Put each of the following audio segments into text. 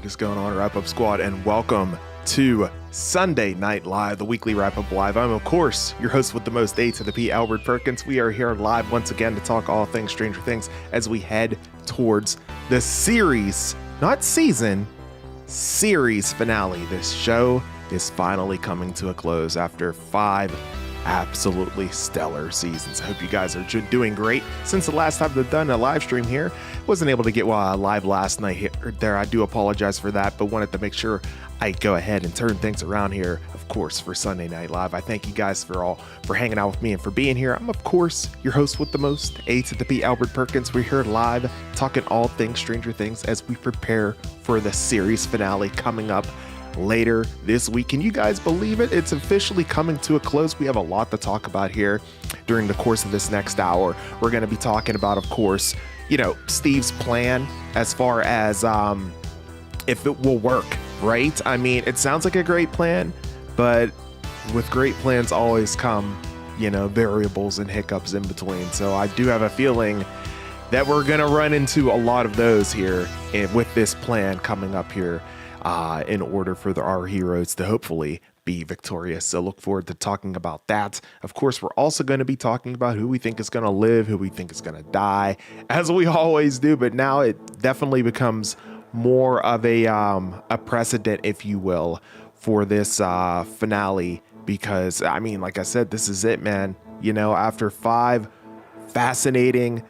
is going on, Wrap Up Squad, and welcome to Sunday Night Live, the weekly Wrap Up Live. I'm, of course, your host with the most, A to the P, Albert Perkins. We are here live once again to talk all things Stranger Things as we head towards the series, not season, series finale. This show is finally coming to a close after 5 absolutely stellar seasons. I hope you guys are doing great. Since the last time they've done a live stream here, wasn't able to get live last night here there. I do apologize for that, but wanted to make sure I go ahead and turn things around here, of course, for Sunday Night Live. I thank you guys for hanging out with me and for being here. I'm, of course, your host with the most, A to the P, Albert Perkins. We're here live talking all things Stranger Things as we prepare for the series finale coming up later this week. Can you guys believe it? It's officially coming to a close. We have a lot to talk about here during the course of this next hour. We're going to be talking about, of course, Steve's plan as far as if it will work, right? I mean, it sounds like a great plan, but with great plans always come, variables and hiccups in between. So I do have a feeling that we're going to run into a lot of those here with this plan coming up here in order for our heroes to hopefully be victorious. So look forward to talking about that. Of course, we're also going to be talking about who we think is going to live, who we think is going to die, as we always do. But now it definitely becomes more of a precedent, if you will, for this finale. Because, I mean, like I said, this is it, man. After 5 fascinating,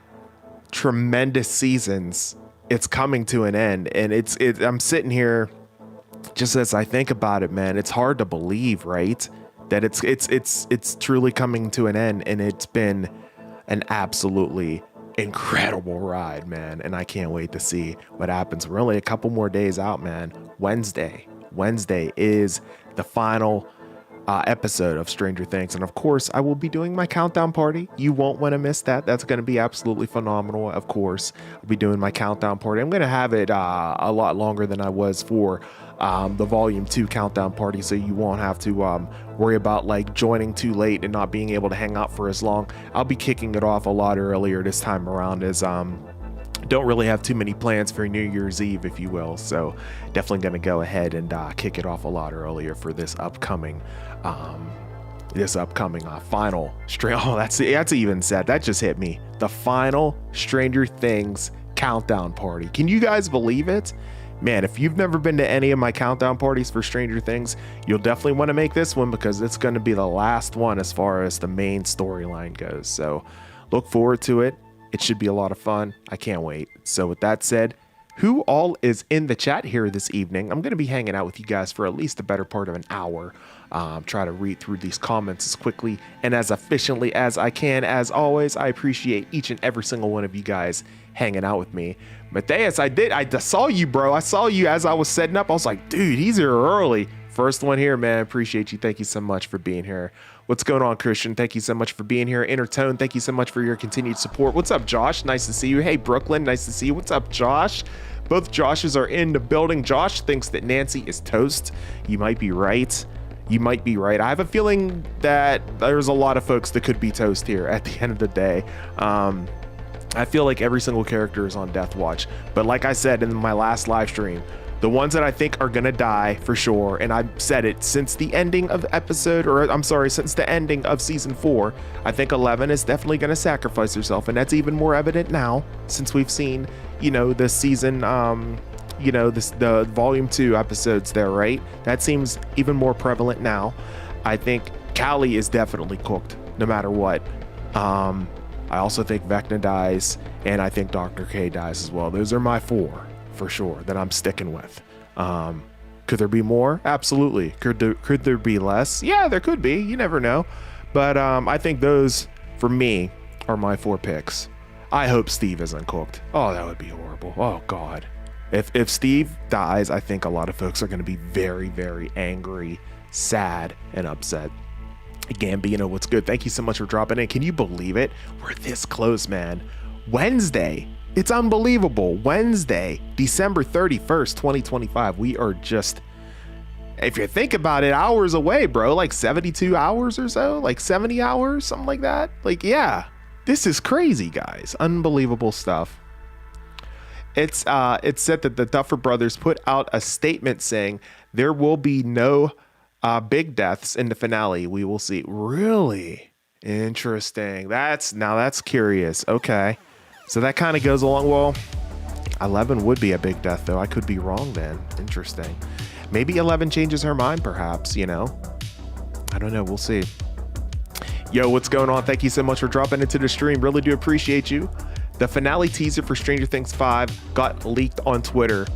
tremendous seasons, it's coming to an end. And I'm sitting here just as I think about it, man. It's hard to believe, right, that it's truly coming to an end, and it's been an absolutely incredible ride, man. And I can't wait to see what happens. We're only a couple more days out, man. Wednesday is the final episode of Stranger Things, and of course I will be doing my countdown party. You won't want to miss that. That's going to be absolutely phenomenal. Of course, I'll be doing my countdown party. I'm going to have it a lot longer than I was for the volume 2 countdown party, so you won't have to worry about joining too late and not being able to hang out for as long. I'll be kicking it off a lot earlier this time around, as don't really have too many plans for New Year's Eve, if you will. So definitely going to go ahead and kick it off a lot earlier for this upcoming final that's even said. That just hit me. The final Stranger Things countdown party. Can you guys believe it? Man, if you've never been to any of my countdown parties for Stranger Things, you'll definitely want to make this one, because it's going to be the last one as far as the main storyline goes. So look forward to it. It should be a lot of fun. I can't wait. So with that said, who all is in the chat here this evening? I'm going to be hanging out with you guys for at least the better part of an hour. Try to read through these comments as quickly and as efficiently as I can. As always, I appreciate each and every single one of you guys hanging out with me. Matthias, I saw you, bro. I saw you as I was setting up. I was like, dude, he's here early. First one here, man. Appreciate you. Thank you so much for being here. What's going on, Christian? Thank you so much for being here. Intertone, thank you so much for your continued support. What's up, Josh? Nice to see you. Hey, Brooklyn, nice to see you. What's up, Josh? Both Joshes are in the building. Josh thinks that Nancy is toast. You might be right. I have a feeling that there's a lot of folks that could be toast here at the end of the day. I feel like every single character is on death watch. But like I said in my last live stream, the ones that I think are gonna die for sure, and I've said it since the ending of since the ending of season 4, I think 11 is definitely gonna sacrifice herself, and that's even more evident now since we've seen, the season, the volume 2 episodes there, right? That seems even more prevalent now. I think Callie is definitely cooked no matter what. I also think Vecna dies, and I think Dr. K dies as well. Those are my 4 for sure that I'm sticking with. Could there be more? Absolutely. Could there be less? Yeah, there could be. You never know. But I think those, for me, are my 4 picks. I hope Steve isn't cooked. Oh, that would be horrible. Oh, God. If Steve dies, I think a lot of folks are going to be very, very angry, sad, and upset. Gambino, what's good? Thank you so much for dropping in. Can you believe it? We're this close, man. Wednesday. It's unbelievable. Wednesday, December 31st, 2025. We are just, if you think about it, hours away, bro. Like 72 hours or so, like 70 hours, something like that. Yeah, this is crazy, guys. Unbelievable stuff. It said that the Duffer Brothers put out a statement saying there will be no big deaths in the finale. We will see. Really interesting. That's curious. Okay, so that kind of goes along. Well, 11 would be a big death, though. I could be wrong then. Interesting. Maybe 11 changes her mind, perhaps. I don't know. We'll see. Yo, what's going on? Thank you so much for dropping into the stream. Really do appreciate you. The finale teaser for Stranger Things 5 got leaked on Twitter.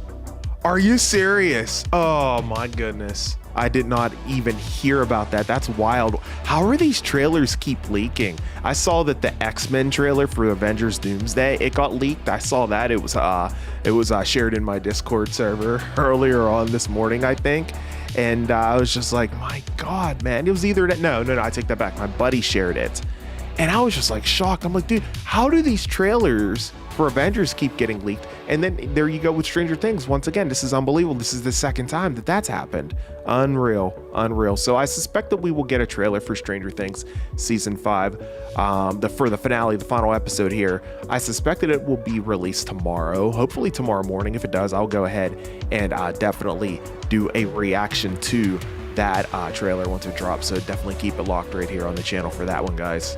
Are you serious? Oh my goodness. I did not even hear about that. That's wild. How are these trailers keep leaking? I saw that the X-Men trailer for Avengers Doomsday, it got leaked. I saw that. It was shared in my Discord server earlier on this morning, I think. And I was just like, my God, man. It was either that. No, I take that back. My buddy shared it. And I was just like shocked. I'm like, dude, how do these trailers for Avengers keep getting leaked? And then there you go with Stranger Things. Once again, this is unbelievable. This is the second time that that's happened. Unreal. So I suspect that we will get a trailer for Stranger Things season 5 for the finale, the final episode here. I suspect that it will be released tomorrow, hopefully tomorrow morning. If it does, I'll go ahead and definitely do a reaction to that trailer once it drops. So definitely keep it locked right here on the channel for that one, guys.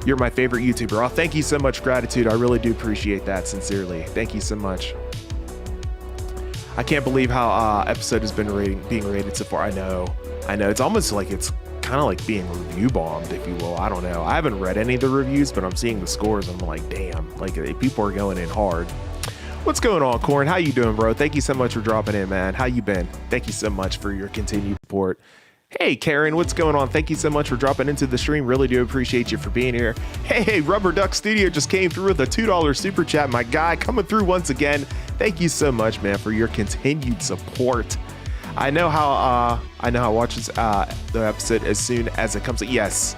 You're my favorite YouTuber. Oh, thank you so much. Gratitude. I really do appreciate that. Sincerely. Thank you so much. I can't believe how episode has been being rated so far. I know. It's almost like it's kind of like being review bombed, if you will. I don't know. I haven't read any of the reviews, but I'm seeing the scores. And I'm like, damn, like people are going in hard. What's going on, Corn? How you doing, bro? Thank you so much for dropping in, man. How you been? Thank you so much for your continued support. Hey, Karen, what's going on? Thank you so much for dropping into the stream. Really do appreciate you for being here. Hey, Rubber Duck Studio just came through with a $2 super chat. My guy coming through once again. Thank you so much, man, for your continued support. I know how I watch this, the episode as soon as it comes. Yes.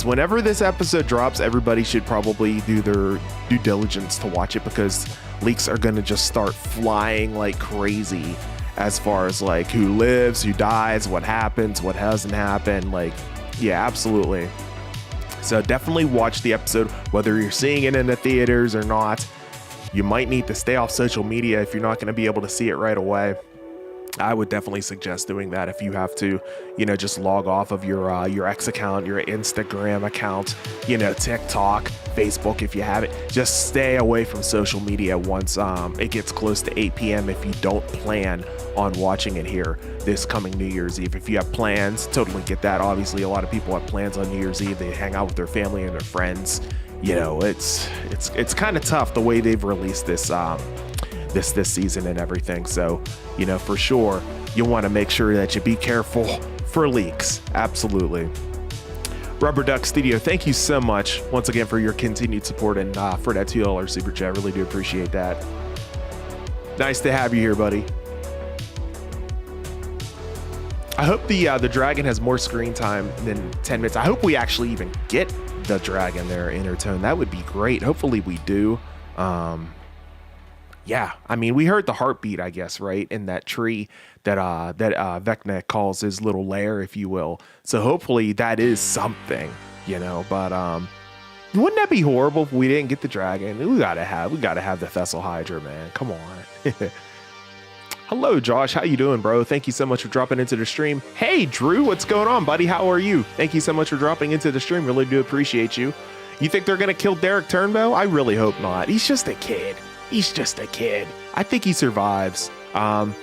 Whenever this episode drops, everybody should probably do their due diligence to watch it, because leaks are going to just start flying like crazy. As far as like who lives, who dies, what happens, what hasn't happened. Like, yeah, absolutely. So definitely watch the episode, whether you're seeing it in the theaters or not. You might need to stay off social media if you're not going to be able to see it right away. I would definitely suggest doing that if you have to, just log off of your X account, your Instagram account, TikTok, Facebook, if you have it. Just stay away from social media once it gets close to 8 p.m. if you don't plan on watching it here this coming New Year's Eve. If you have plans, totally get that. Obviously, a lot of people have plans on New Year's Eve. They hang out with their family and their friends. It's kind of tough the way they've released this this season and everything. So, for sure, you want to make sure that you be careful for leaks. Absolutely. Rubber Duck Studio, thank you so much once again for your continued support and for that $2 super chat. Really do appreciate that. Nice to have you here, buddy. I hope the dragon has more screen time than 10 minutes. I hope we actually even get the dragon there, Intertone. That would be great. Hopefully we do. Yeah, I mean, we heard the heartbeat, I guess, right, in that tree that Vecna calls his little lair, if you will. So hopefully that is something, But wouldn't that be horrible if we didn't get the dragon? We gotta have the Thessal Hydra, man. Come on. Hello, Josh. How you doing, bro? Thank you so much for dropping into the stream. Hey, Drew, what's going on, buddy? How are you? Thank you so much for dropping into the stream. Really do appreciate you. You think they're gonna kill Derek Turnbow? I really hope not. He's just a kid. I think he survives. Man,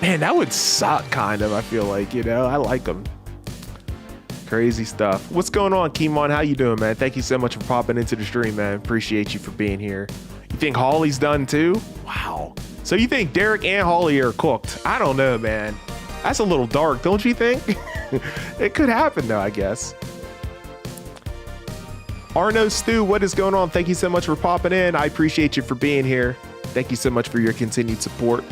that would suck, kind of. I feel like, I like him. Crazy stuff. What's going on, Keemon? How you doing, man? Thank you so much for popping into the stream, man. Appreciate you for being here. You think Holly's done too? Wow. So you think Derek and Holly are cooked? I don't know, man. That's a little dark, don't you think? It could happen, though, I guess. Arno Stu, what is going on? Thank you so much for popping in. I appreciate you for being here. Thank you so much for your continued support.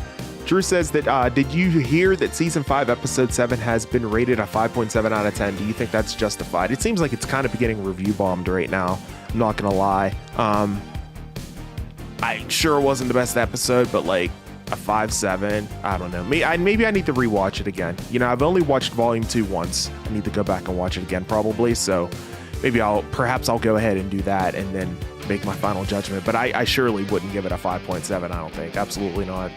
Drew says that, did you hear that season 5, episode 7 has been rated a 5.7 out of 10? Do you think that's justified? It seems like it's kind of getting review bombed right now. I'm not going to lie. I sure wasn't the best episode, but like a 5.7, I don't know. Maybe I need to rewatch it again. I've only watched volume 2 once. I need to go back and watch it again probably. So perhaps I'll go ahead and do that and then make my final judgment, but I surely wouldn't give it a 5.7. I don't think. Absolutely not.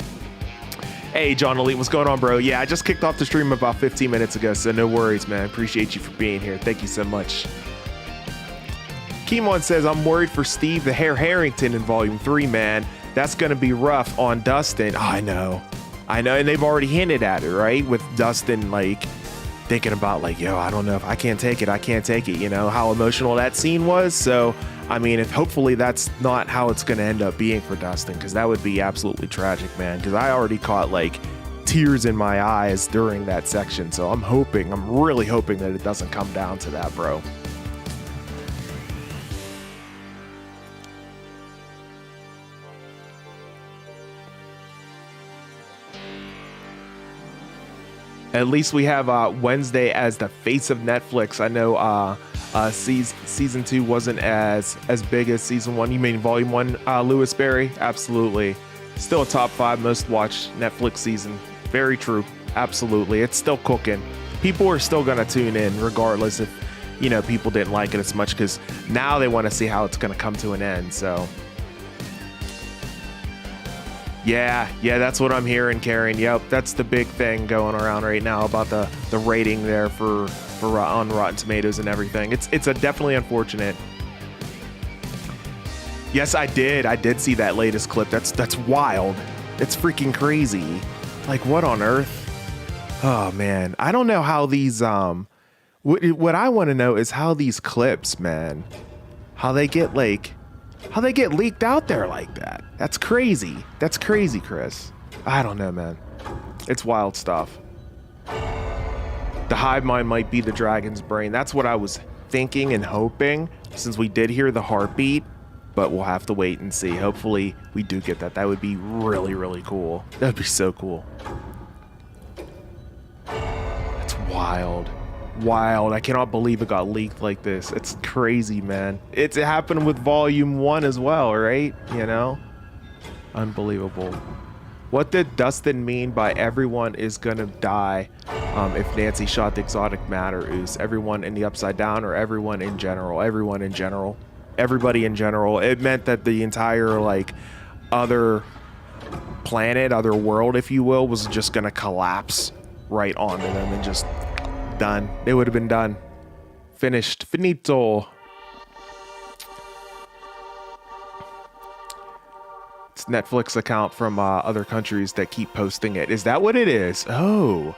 Hey, John Elite, what's going on, bro? Yeah, I just kicked off the stream about 15 minutes ago, so no worries, man. Appreciate you for being here. Thank you so much. Keemon says, I'm worried for Steve the Hare Harrington in Volume 3, man. That's going to be rough on Dustin. Oh, I know, and they've already hinted at it, right? With Dustin, like, thinking about, like, yo, I don't know if I can't take it, you know, how emotional that scene was. So, I mean, if hopefully that's not how it's going to end up being for Dustin, because that would be absolutely tragic, man, because I already caught, like, tears in my eyes during that section. So I'm really hoping that it doesn't come down to that, bro. At least we have Wednesday as the face of Netflix. I know season 2 wasn't as big as season 1. You mean volume 1, Lewis Berry? Absolutely. Still a top 5 most watched Netflix season. Very true. Absolutely. It's still cooking. People are still going to tune in regardless if, you know, people didn't like it as much, because now they want to see how it's going to come to an end. So yeah, that's what I'm hearing, Karen. Yep, that's the big thing going around right now about the rating there for on Rotten Tomatoes and everything. It's a definitely unfortunate. Yes, I did see that latest clip. That's wild. It's freaking crazy. Like, what on earth? Oh man, I don't know how these what I want to know is how these clips, man, how they get leaked out there like that. That's crazy. That's crazy, Chris. I don't know, man. It's wild stuff. The hive mind might be the dragon's brain. That's what I was thinking and hoping, since we did hear the heartbeat, but we'll have to wait and see. Hopefully we do get that. That would be really, really cool. That would be so cool. That's wild. Wild. I cannot believe it got leaked like this. It's crazy, man. It happened with volume 1 as well, right? You know? Unbelievable. What did Dustin mean by everyone is gonna die if Nancy shot the exotic matter ooze? Everyone in the Upside Down, or everyone in general? Everyone in general. Everybody in general. It meant that the entire, like, other planet, other world, if you will, was just gonna collapse right onto them and just done. It would have been done. Finished. Finito. It's Netflix account from other countries that keep posting it. Is that what it is? Oh,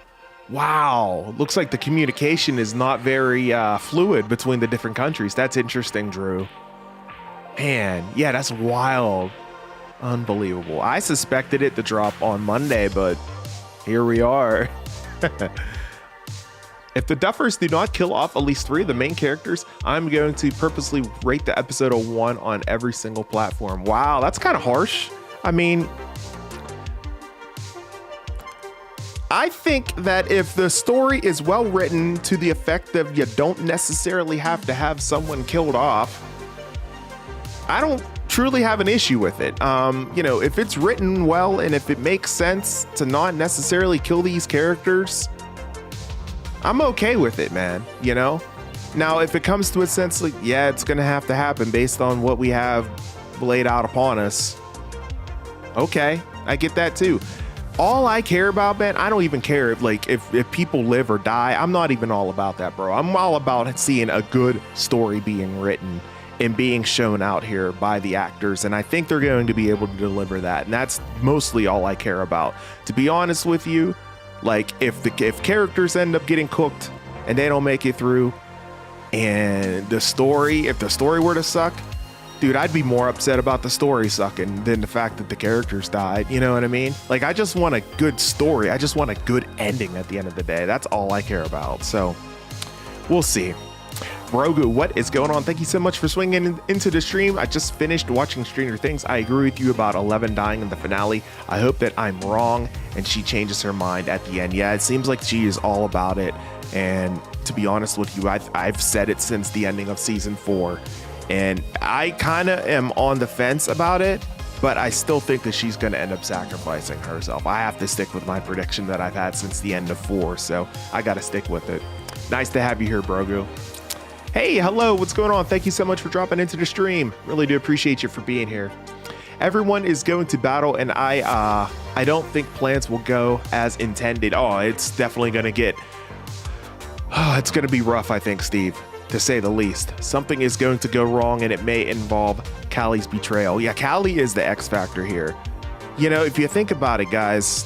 wow. Looks like the communication is not very fluid between the different countries. That's interesting, Drew. Man, yeah, that's wild. Unbelievable. I suspected it to drop on Monday, but here we are. If the Duffers do not kill off at least 3 of the main characters, I'm going to purposely rate the episode a 1 on every single platform. Wow, that's kind of harsh. I mean, I think that if the story is well written to the effect of you don't necessarily have to have someone killed off, I don't truly have an issue with it. You know, if it's written well and if it makes sense to not necessarily kill these characters, I'm okay with it, man, you know? Now, if it comes to a sense, like, yeah, it's gonna have to happen based on what we have laid out upon us. Okay, I get that too. All I care about, man, I don't even care if people live or die. I'm not even all about that, bro. I'm all about seeing a good story being written and being shown out here by the actors, and I think they're going to be able to deliver that, and that's mostly all I care about. To be honest with you, like, if characters end up getting cooked and they don't make it through, and if the story were to suck, dude, I'd be more upset about the story sucking than the fact that the characters died. You know what I mean? Like, I just want a good story. I just want a good ending at the end of the day. That's all I care about. So we'll see. Brogu, what is going on? Thank you so much for swinging into the stream. I just finished watching Stranger Things. I agree with you about Eleven dying in the finale. I hope that I'm wrong and she changes her mind at the end. Yeah, it seems like she is all about it. And to be honest with you, I've said it since the ending of season 4. And I kind of am on the fence about it, but I still think that she's going to end up sacrificing herself. I have to stick with my prediction that I've had since the end of 4, so I got to stick with it. Nice to have you here, Brogu. Hey, hello, what's going on? Thank you so much for dropping into the stream. Really do appreciate you for being here. Everyone is going to battle, and I don't think plans will go as intended. Oh, it's definitely going to get... it's going to be rough, I think, Steve, to say the least. Something is going to go wrong, and it may involve Callie's betrayal. Yeah, Callie is the X factor here. You know, if you think about it, guys,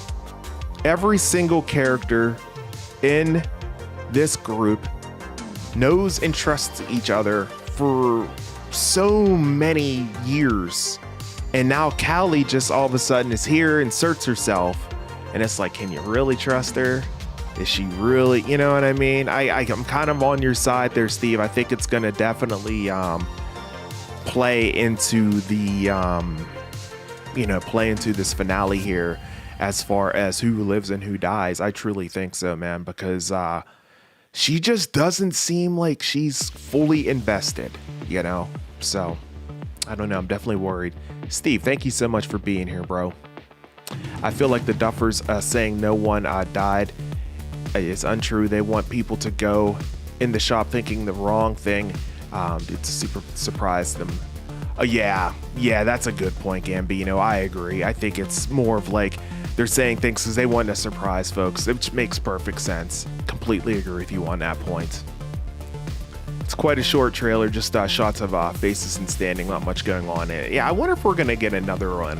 every single character in this group knows and trusts each other for so many years. And now Callie just all of a sudden is here, inserts herself, and it's like, can you really trust her? Is she really, you know what I mean? I'm kind of on your side there, Steve. I think it's going to definitely play into the, play into this finale here as far as who lives and who dies. I truly think so, man, because she just doesn't seem like she's fully invested, you know? So, I don't know. I'm definitely worried. Steve, thank you so much for being here, bro. I feel like the Duffers saying no one died is untrue. They want people to go in the shop thinking the wrong thing to super surprise them. Yeah, that's a good point, Gambino. I agree. I think it's more of like they're saying things because they want to surprise folks, which makes perfect sense. Completely agree with you on that point. It's quite a short trailer, just shots of faces and standing, not much going on in it. Yeah, I wonder if we're gonna get another one,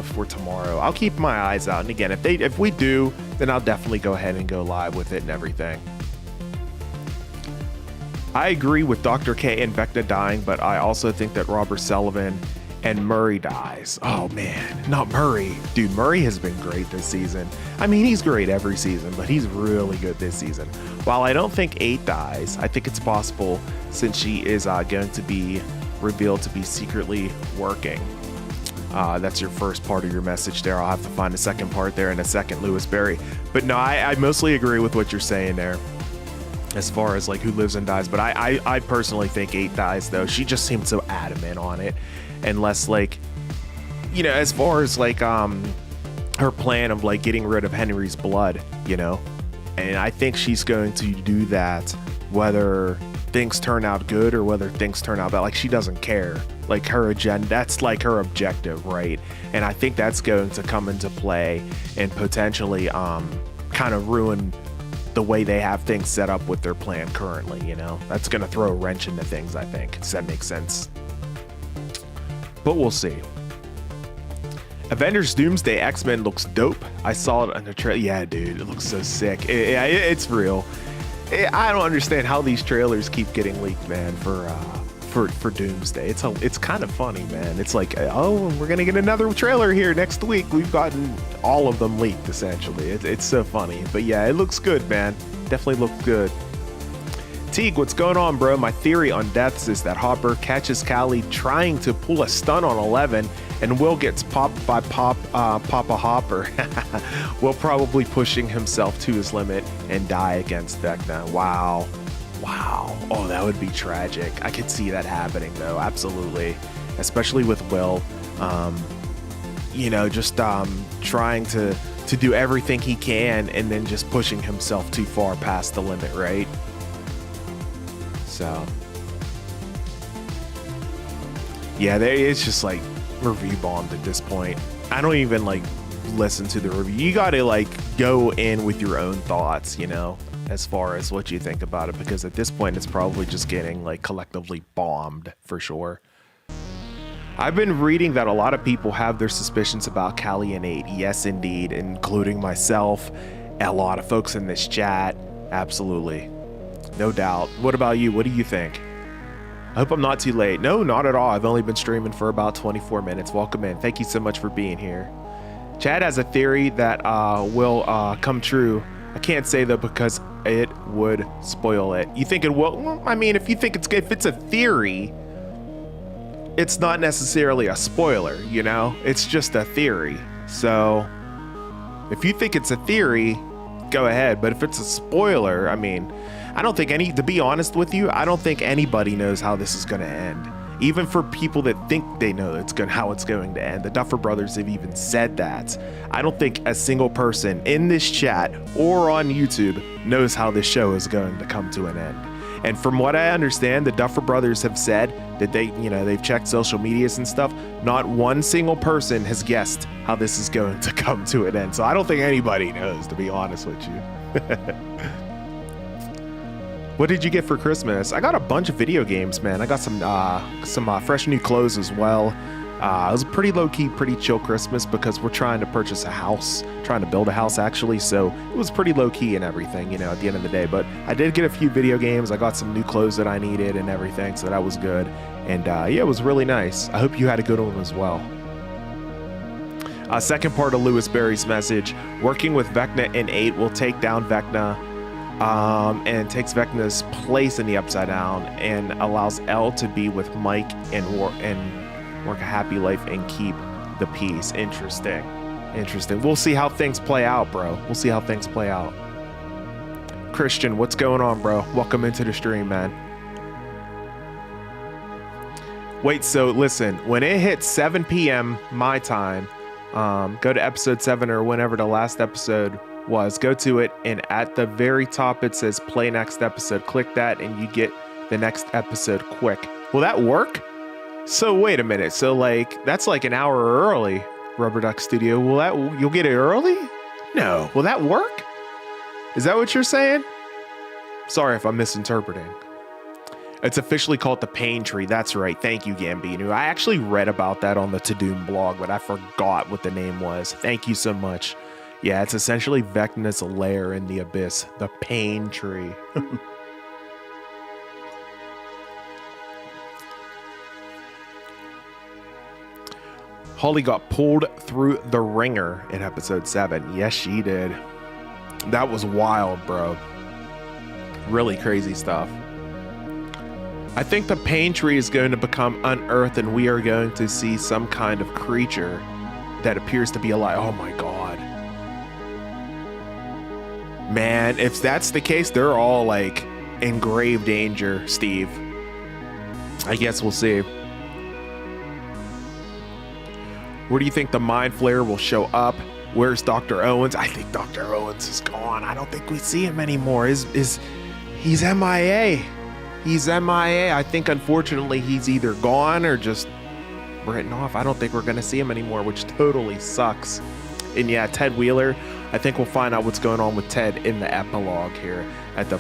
for tomorrow. I'll keep my eyes out, and again, if we do, then I'll definitely go ahead and go live with it and everything. I agree with Dr. K and Vecna dying, but I also think that Robert Sullivan and Murray dies. Oh man, not Murray. Dude, Murray has been great this season. I mean, he's great every season, but he's really good this season. While I don't think 8 dies, I think it's possible since she is going to be revealed to be secretly working. That's your first part of your message there. I'll have to find a second part there in a second, Lewis Berry. But no, I mostly agree with what you're saying there as far as like who lives and dies. But I personally think 8 dies, though. She just seemed so adamant on it. Unless like, as far as like her plan of like getting rid of Henry's blood, and I think she's going to do that whether things turn out good or whether things turn out bad. Like, she doesn't care. Like, her agenda, that's like her objective, right? And I think that's going to come into play and potentially kind of ruin the way they have things set up with their plan currently. That's going to throw a wrench into things, I think. Does that make sense? But we'll see. Avengers Doomsday X-Men looks dope. I saw it on the trailer. Yeah, dude, it looks so sick. It's real. I don't understand how these trailers keep getting leaked, man, for Doomsday. It's kind of funny, man. It's like, oh, we're gonna get another trailer here next week. We've gotten all of them leaked, essentially. It's so funny. But yeah, it looks good, man. Definitely looks good. Teague, what's going on, bro? My theory on deaths is that Hopper catches Callie trying to pull a stunt on 11, and Will gets popped by Papa Hopper. Will probably pushing himself to his limit and die against Vecna. Wow. Oh, that would be tragic. I could see that happening, though. Absolutely. Especially with Will. Just trying to do everything he can and then just pushing himself too far past the limit, right? So, yeah, it's just like review bombed at this point. I don't even like listen to the review. You gotta like go in with your own thoughts, as far as what you think about it, because at this point it's probably just getting like collectively bombed for sure. I've been reading that a lot of people have their suspicions about Callie and 8. Yes, indeed, including myself, a lot of folks in this chat. Absolutely. No doubt. What about you? What do you think? I hope I'm not too late. No, not at all. I've only been streaming for about 24 minutes. Welcome in. Thank you so much for being here. Chad has a theory that will come true. I can't say though because it would spoil it. You think it will? Well, I mean, if it's a theory, it's not necessarily a spoiler, It's just a theory. So if you think it's a theory, go ahead. But if it's a spoiler, I mean, I don't think to be honest with you, I don't think anybody knows how this is going to end. Even for people that think they know how it's going to end. The Duffer Brothers have even said that. I don't think a single person in this chat or on YouTube knows how this show is going to come to an end. And from what I understand, the Duffer Brothers have said that they've checked social medias and stuff. Not one single person has guessed how this is going to come to an end. So I don't think anybody knows, to be honest with you. What did you get for Christmas? I got a bunch of video games, man. I got some fresh new clothes as well. It was a pretty low-key, pretty chill Christmas because we're trying to purchase a house, trying to build a house actually, so it was pretty low-key and everything, at the end of the day. But I did get a few video games. I got some new clothes that I needed and everything, so that was good. And yeah, it was really nice. I hope you had a good one as well. Second part of Lewis Berry's message, working with Vecna in 8 will take down Vecna and takes Vecna's place in the Upside Down and allows El to be with Mike and work a happy life and keep the peace. Interesting. We'll see how things play out, bro. We'll see how things play out. Christian, what's going on, bro? Welcome into the stream, man. Wait, so listen, when it hits 7 p.m. my time, go to episode 7 or whenever the last episode was, go to it, and at the very top it says play next episode. Click that and you get the next episode quick. Will that work? So wait a minute. So that's like an hour early, Rubber Duck Studio. You'll get it early? No. Will that work? Is that what you're saying? Sorry if I'm misinterpreting. It's officially called the Pain Tree. That's right. Thank you, Gambino. I actually read about that on the Tadoom blog, but I forgot what the name was. Thank you so much. Yeah, it's essentially Vecna's lair in the abyss, the Pain Tree. Holly got pulled through the ringer in episode 7. Yes, she did. That was wild, bro. Really crazy stuff. I think the Pain Tree is going to become unearthed and we are going to see some kind of creature that appears to be alive. Oh my God. Man, if that's the case, they're all in grave danger, Steve. I guess we'll see. Where do you think the Mind Flayer will show up? Where's Dr. Owens? I think Dr. Owens is gone. I don't think we see him anymore. He's MIA. He's MIA. I think unfortunately he's either gone or just written off. I don't think we're going to see him anymore, which totally sucks. And yeah, Ted Wheeler, I think we'll find out what's going on with Ted in the epilogue here at the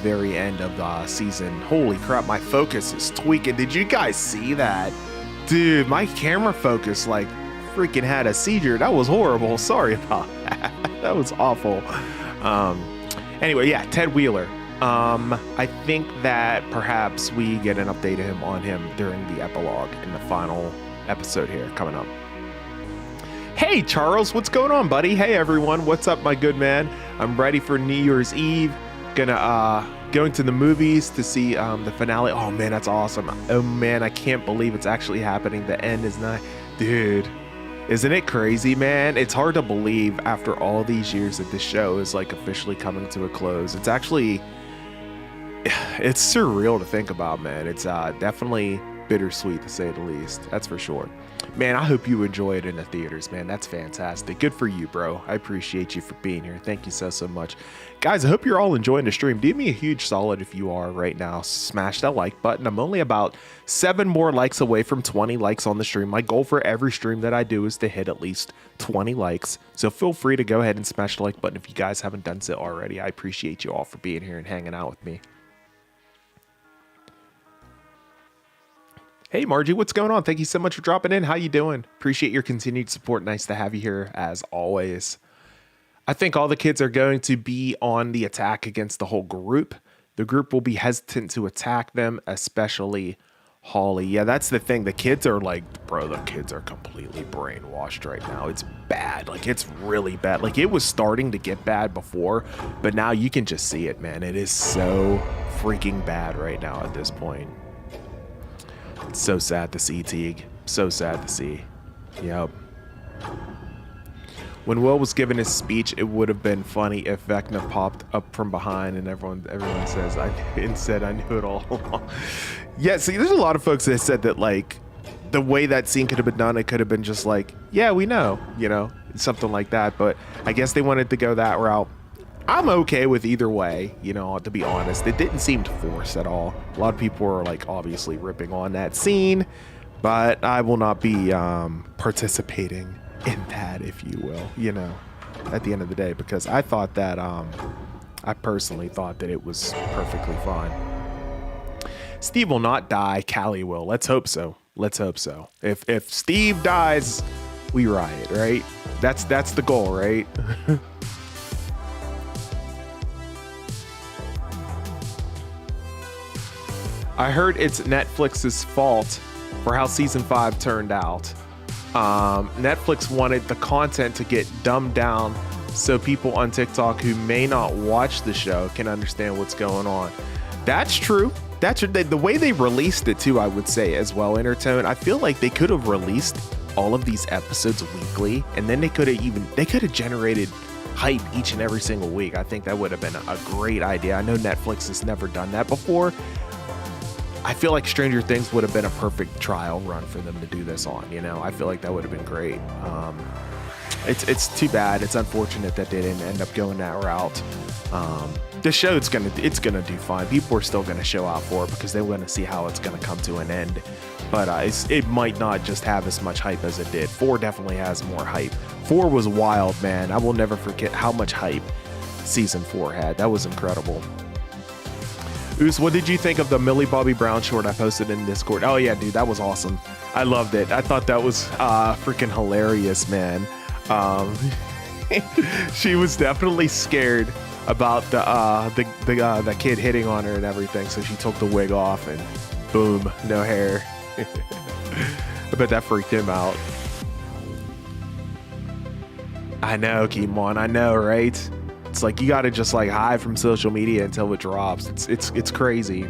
very end of the season. Holy crap, my focus is tweaking. Did you guys see that? Dude, my camera focus freaking had a seizure. That was horrible. Sorry about that. That was awful. Anyway, yeah, Ted Wheeler. I think that perhaps we get an update on him during the epilogue in the final episode here coming up. Hey, Charles, what's going on, buddy? Hey, everyone. What's up, my good man? I'm ready for New Year's Eve. Going to the movies to see the finale. Oh, man, that's awesome. Oh, man, I can't believe it's actually happening. The end is not... Dude, isn't it crazy, man? It's hard to believe after all these years that this show is officially coming to a close. It's actually... It's surreal to think about, man. It's definitely bittersweet, to say the least. That's for sure. Man, I hope you enjoy it in the theaters, man. That's fantastic. Good for you, bro. I appreciate you for being here. Thank you so much. Guys, I hope you're all enjoying the stream. Do me a huge solid if you are right now. Smash that like button. I'm only about 7 more likes away from 20 likes on the stream. My goal for every stream that I do is to hit at least 20 likes. So feel free to go ahead and smash the like button if you guys haven't done so already. I appreciate you all for being here and hanging out with me. Hey, Margie, what's going on? Thank you so much for dropping in. How you doing? Appreciate your continued support. Nice to have you here, as always. I think all the kids are going to be on the attack against the whole group. The group will be hesitant to attack them, especially Holly. Yeah, that's the thing. The kids are bro, the kids are completely brainwashed right now. It's bad. It's really bad. It was starting to get bad before, but now you can just see it, man. It is so freaking bad right now at this point. It's so sad to see, Teague. So sad to see. Yep. When Will was giving his speech, it would have been funny if Vecna popped up from behind and everyone says, I knew it all along. Yeah, see, there's a lot of folks that said that, the way that scene could have been done, it could have been just yeah, we know, something like that. But I guess they wanted to go that route. I'm okay with either way, you know, to be honest. It didn't seem to force at all. A lot of people are like obviously ripping on that scene, but I will not be participating in that, if you will, you know, at the end of the day, because I thought that I personally thought that it was perfectly fine. Steve will not die. Callie will. Let's hope so. Let's hope so. If Steve dies, we riot, right? That's the goal, right? I heard it's Netflix's fault for how season 5 turned out. Netflix wanted the content to get dumbed down so people on TikTok who may not watch the show can understand what's going on. That's true. That's the way they released it too, I would say as well, Intertone. I feel like they could have released all of these episodes weekly, and then they could have generated hype each and every single week. I think that would have been a great idea. I know Netflix has never done that before. I feel like Stranger Things would have been a perfect trial run for them to do this on, you know. I feel like that would have been great. It's too bad. It's unfortunate that they didn't end up going that route. The show, it's gonna do fine. People are still gonna show out for it because they want to see how it's gonna come to an end. But it might not just have as much hype as it did. 4 definitely has more hype. 4 was wild, man. I will never forget how much hype season 4 had. That was incredible. Oos, what did you think of the Millie Bobby Brown short I posted in Discord? Oh yeah, dude, that was awesome. I loved it. I thought that was freaking hilarious, man. She was definitely scared about the kid hitting on her and everything, so she took the wig off and boom, no hair. I bet that freaked him out. I know, Keemon, I know, right? It's like you gotta just like hide from social media until it drops. It's crazy.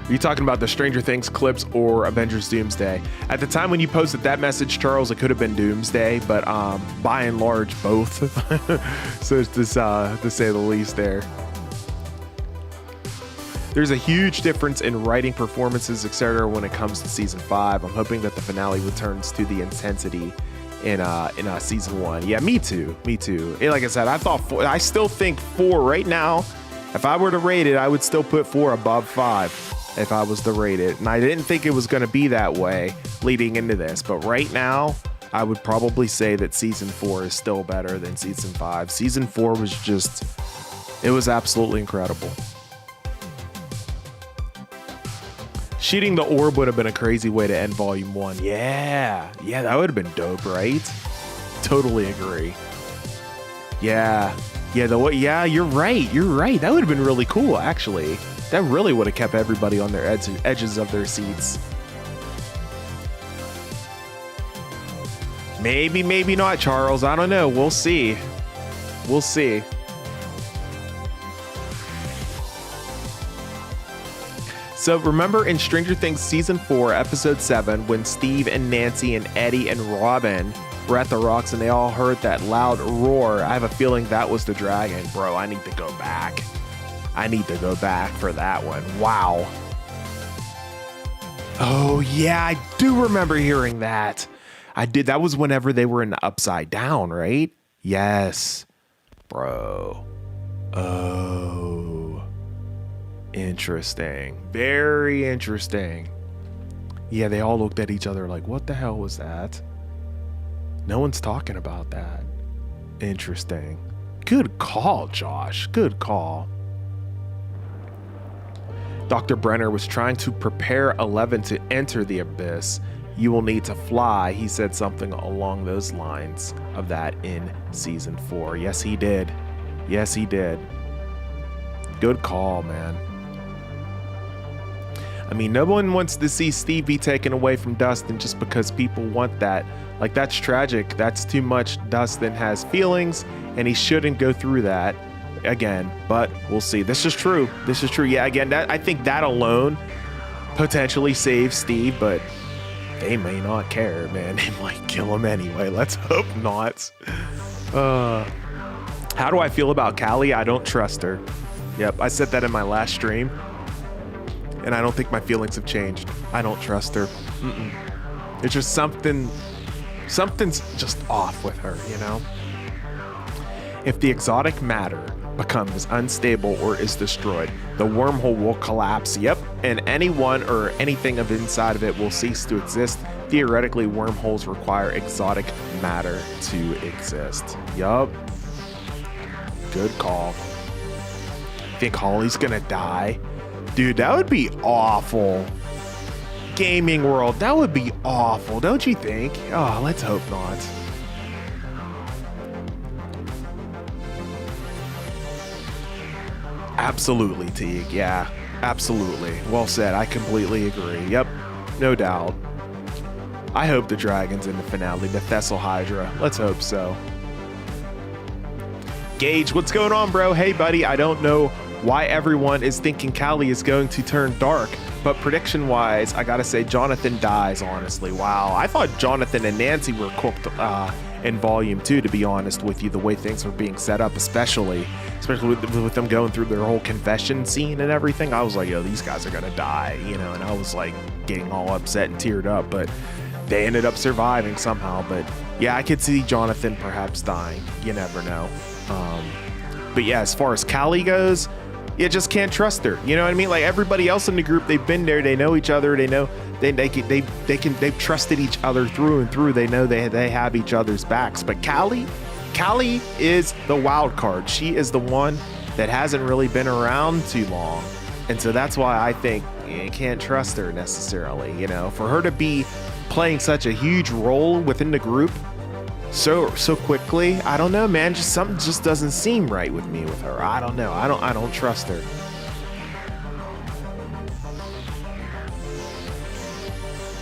Are you talking about the Stranger Things clips or Avengers Doomsday? At the time when you posted that message, Charles, it could have been Doomsday, but by and large, both. So it's to say the least there. There's a huge difference in writing, performances, etc. when it comes to season 5. I'm hoping that the finale returns to the intensity in season 1. Yeah, me too. Like I said, I still think 4 right now. If I were to rate it, I would still put 4 above 5 if I was to rate it. And I didn't think it was going to be that way leading into this, but right now I would probably say that season 4 is still better than season 5. Season 4 was it was absolutely incredible. Shooting the orb would have been a crazy way to end volume 1. Yeah, that would have been dope, right? Totally agree. Yeah, you're right. That would have been really cool, actually. That really would have kept everybody on their edges of their seats. Maybe not, Charles. I don't know. We'll see. So remember in Stranger Things season 4, episode 7, when Steve and Nancy and Eddie and Robin were at the rocks and they all heard that loud roar? I have a feeling that was the dragon. Bro, I need to go back. For that one. Wow. Oh yeah, I do remember hearing that. I did. That was whenever they were in the Upside Down, right? Yes. Bro. Oh. Interesting. Very interesting. Yeah, they all looked at each other like, what the hell was that? No one's talking about that. Interesting. Good call, Josh. Good call. Dr. Brenner was trying to prepare Eleven to enter the abyss. You will need to fly. He said something along those lines of that in season 4. Yes, he did. Good call, man. I mean, no one wants to see Steve be taken away from Dustin just because people want that. Like, that's tragic. That's too much. Dustin has feelings, and he shouldn't go through that again. But we'll see. This is true. Yeah, again, I think that alone potentially saves Steve, but they may not care, man. They might kill him anyway. Let's hope not. How do I feel about Callie? I don't trust her. Yep, I said that in my last stream, and I don't think my feelings have changed. I don't trust her. It's just something's just off with her, you know? If the exotic matter becomes unstable or is destroyed, the wormhole will collapse. Yep, and anyone or anything of inside of it will cease to exist. Theoretically, wormholes require exotic matter to exist. Yup. Good call. Think Holly's gonna die? Dude, that would be awful. Gaming world, that would be awful, don't you think? Oh, let's hope not. Absolutely, Teague. Yeah, absolutely. Well said. I completely agree. Yep, no doubt. I hope the dragon's in the finale, the Thessal Hydra. Let's hope so. Gage, what's going on, bro? Hey, buddy. I don't know why everyone is thinking Callie is going to turn dark, but prediction-wise, I gotta say Jonathan dies, honestly. Wow, I thought Jonathan and Nancy were cooked in Volume 2, to be honest with you, the way things were being set up, especially with them going through their whole confession scene and everything. I was like, yo, these guys are gonna die, you know, and I was like getting all upset and teared up, but they ended up surviving somehow. But yeah, I could see Jonathan perhaps dying. You never know. But yeah, as far as Callie goes, you just can't trust her. You know what I mean? Like everybody else in the group, they've been there, they know each other, they know they've trusted each other through and through. They know they have each other's backs. But Callie is the wild card. She is the one that hasn't really been around too long. And so that's why I think you can't trust her necessarily. You know, for her to be playing such a huge role within the group so quickly, I don't know, man. Just something just doesn't seem right with me with her. I don't know. I don't trust her.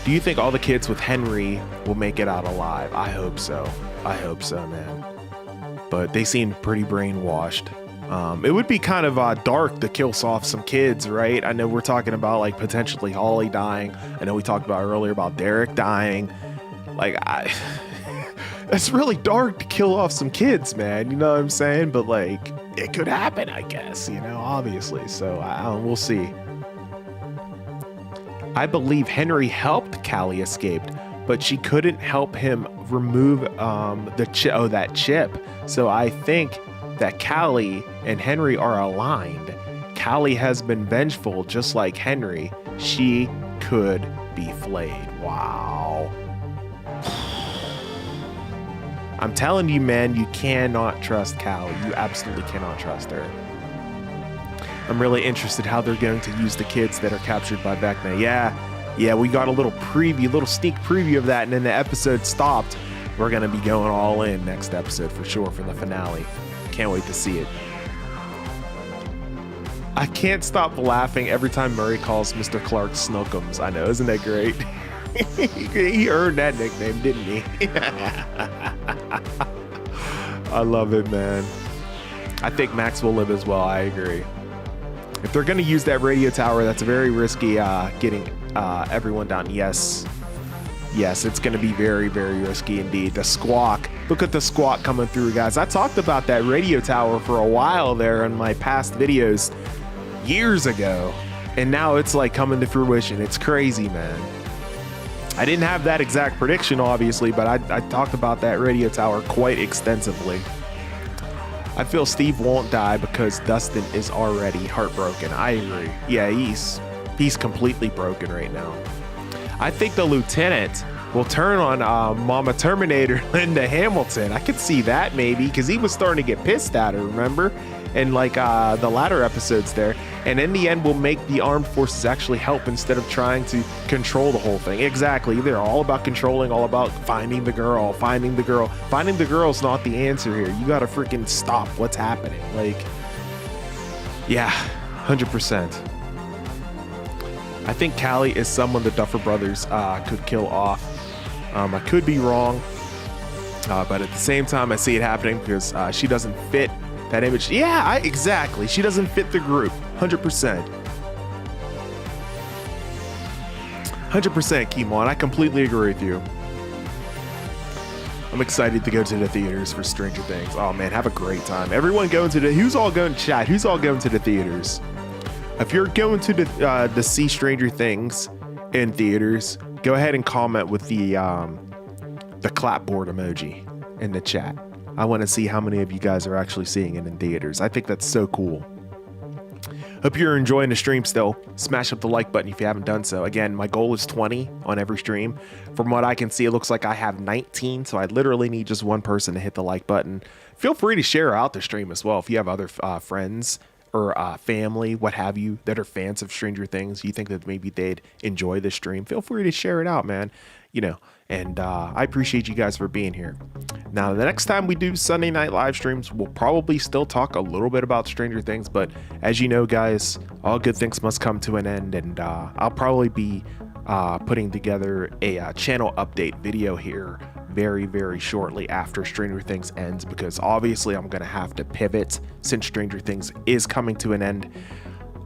Do you think all the kids with Henry will make it out alive? I hope so. I hope so, man. But they seem pretty brainwashed. It would be kind of dark to kill off some kids, right? I know we're talking about like potentially Holly dying. I know we talked about earlier about Derek dying. Like, it's really dark to kill off some kids, man. You know what I'm saying? But like, it could happen, I guess, you know, obviously. So we'll see. I believe Henry helped Callie escape, but she couldn't help him remove that chip. So I think that Callie and Henry are aligned. Callie has been vengeful, just like Henry. She could be flayed. Wow. I'm telling you, man, you cannot trust Callie. You absolutely cannot trust her. I'm really interested how they're going to use the kids that are captured by Vecna. Yeah, we got a little sneak preview of that, and then the episode stopped. We're going to be going all in next episode for sure for the finale. Can't wait to see it. I can't stop laughing every time Murray calls Mr. Clark Snookums. I know, isn't that great? He earned that nickname, didn't he? I love it, man. I think Max will live as well. I agree. If they're going to use that radio tower, that's very risky getting everyone down. Yes, it's going to be very, very risky indeed. The squawk. Look at the squawk coming through, guys. I talked about that radio tower for a while there in my past videos years ago, and now it's like coming to fruition. It's crazy, man. I didn't have that exact prediction, obviously, but I talked about that radio tower quite extensively. I feel Steve won't die because Dustin is already heartbroken. I agree. Yeah, he's completely broken right now. I think the lieutenant will turn on Mama Terminator Linda Hamilton. I could see that maybe, because he was starting to get pissed at her, remember? And like the latter episodes there. And in the end, we'll make the armed forces actually help instead of trying to control the whole thing. Exactly. They're all about controlling, all about finding the girl. Finding the girl's not the answer here. You gotta freaking stop what's happening. Like, yeah, 100%. I think Callie is someone the Duffer Brothers could kill off. I could be wrong, but at the same time, I see it happening because she doesn't fit that image. Yeah, exactly. She doesn't fit the group. 100%. 100%, Kimon. I completely agree with you. I'm excited to go to the theaters for Stranger Things. Oh man, have a great time. Everyone going to who's all going to chat? Who's all going to the theaters? If you're going to see Stranger Things in theaters, go ahead and comment with the clapboard emoji in the chat. I want to see how many of you guys are actually seeing it in theaters. I think that's so cool. Hope you're enjoying the stream still. Smash up the like button if you haven't done so. Again, my goal is 20 on every stream. From what I can see, it looks like I have 19, so I literally need just one person to hit the like button. Feel free to share out the stream as well. If you have other friends or family, what have you, that are fans of Stranger Things, you think that maybe they'd enjoy the stream, feel free to share it out, man. You know, and I appreciate you guys for being here. Now, the next time we do Sunday night live streams, we'll probably still talk a little bit about Stranger Things, but as you know, guys, all good things must come to an end, and I'll probably be putting together a channel update video here very, very shortly after Stranger Things ends, because obviously I'm gonna have to pivot since Stranger Things is coming to an end.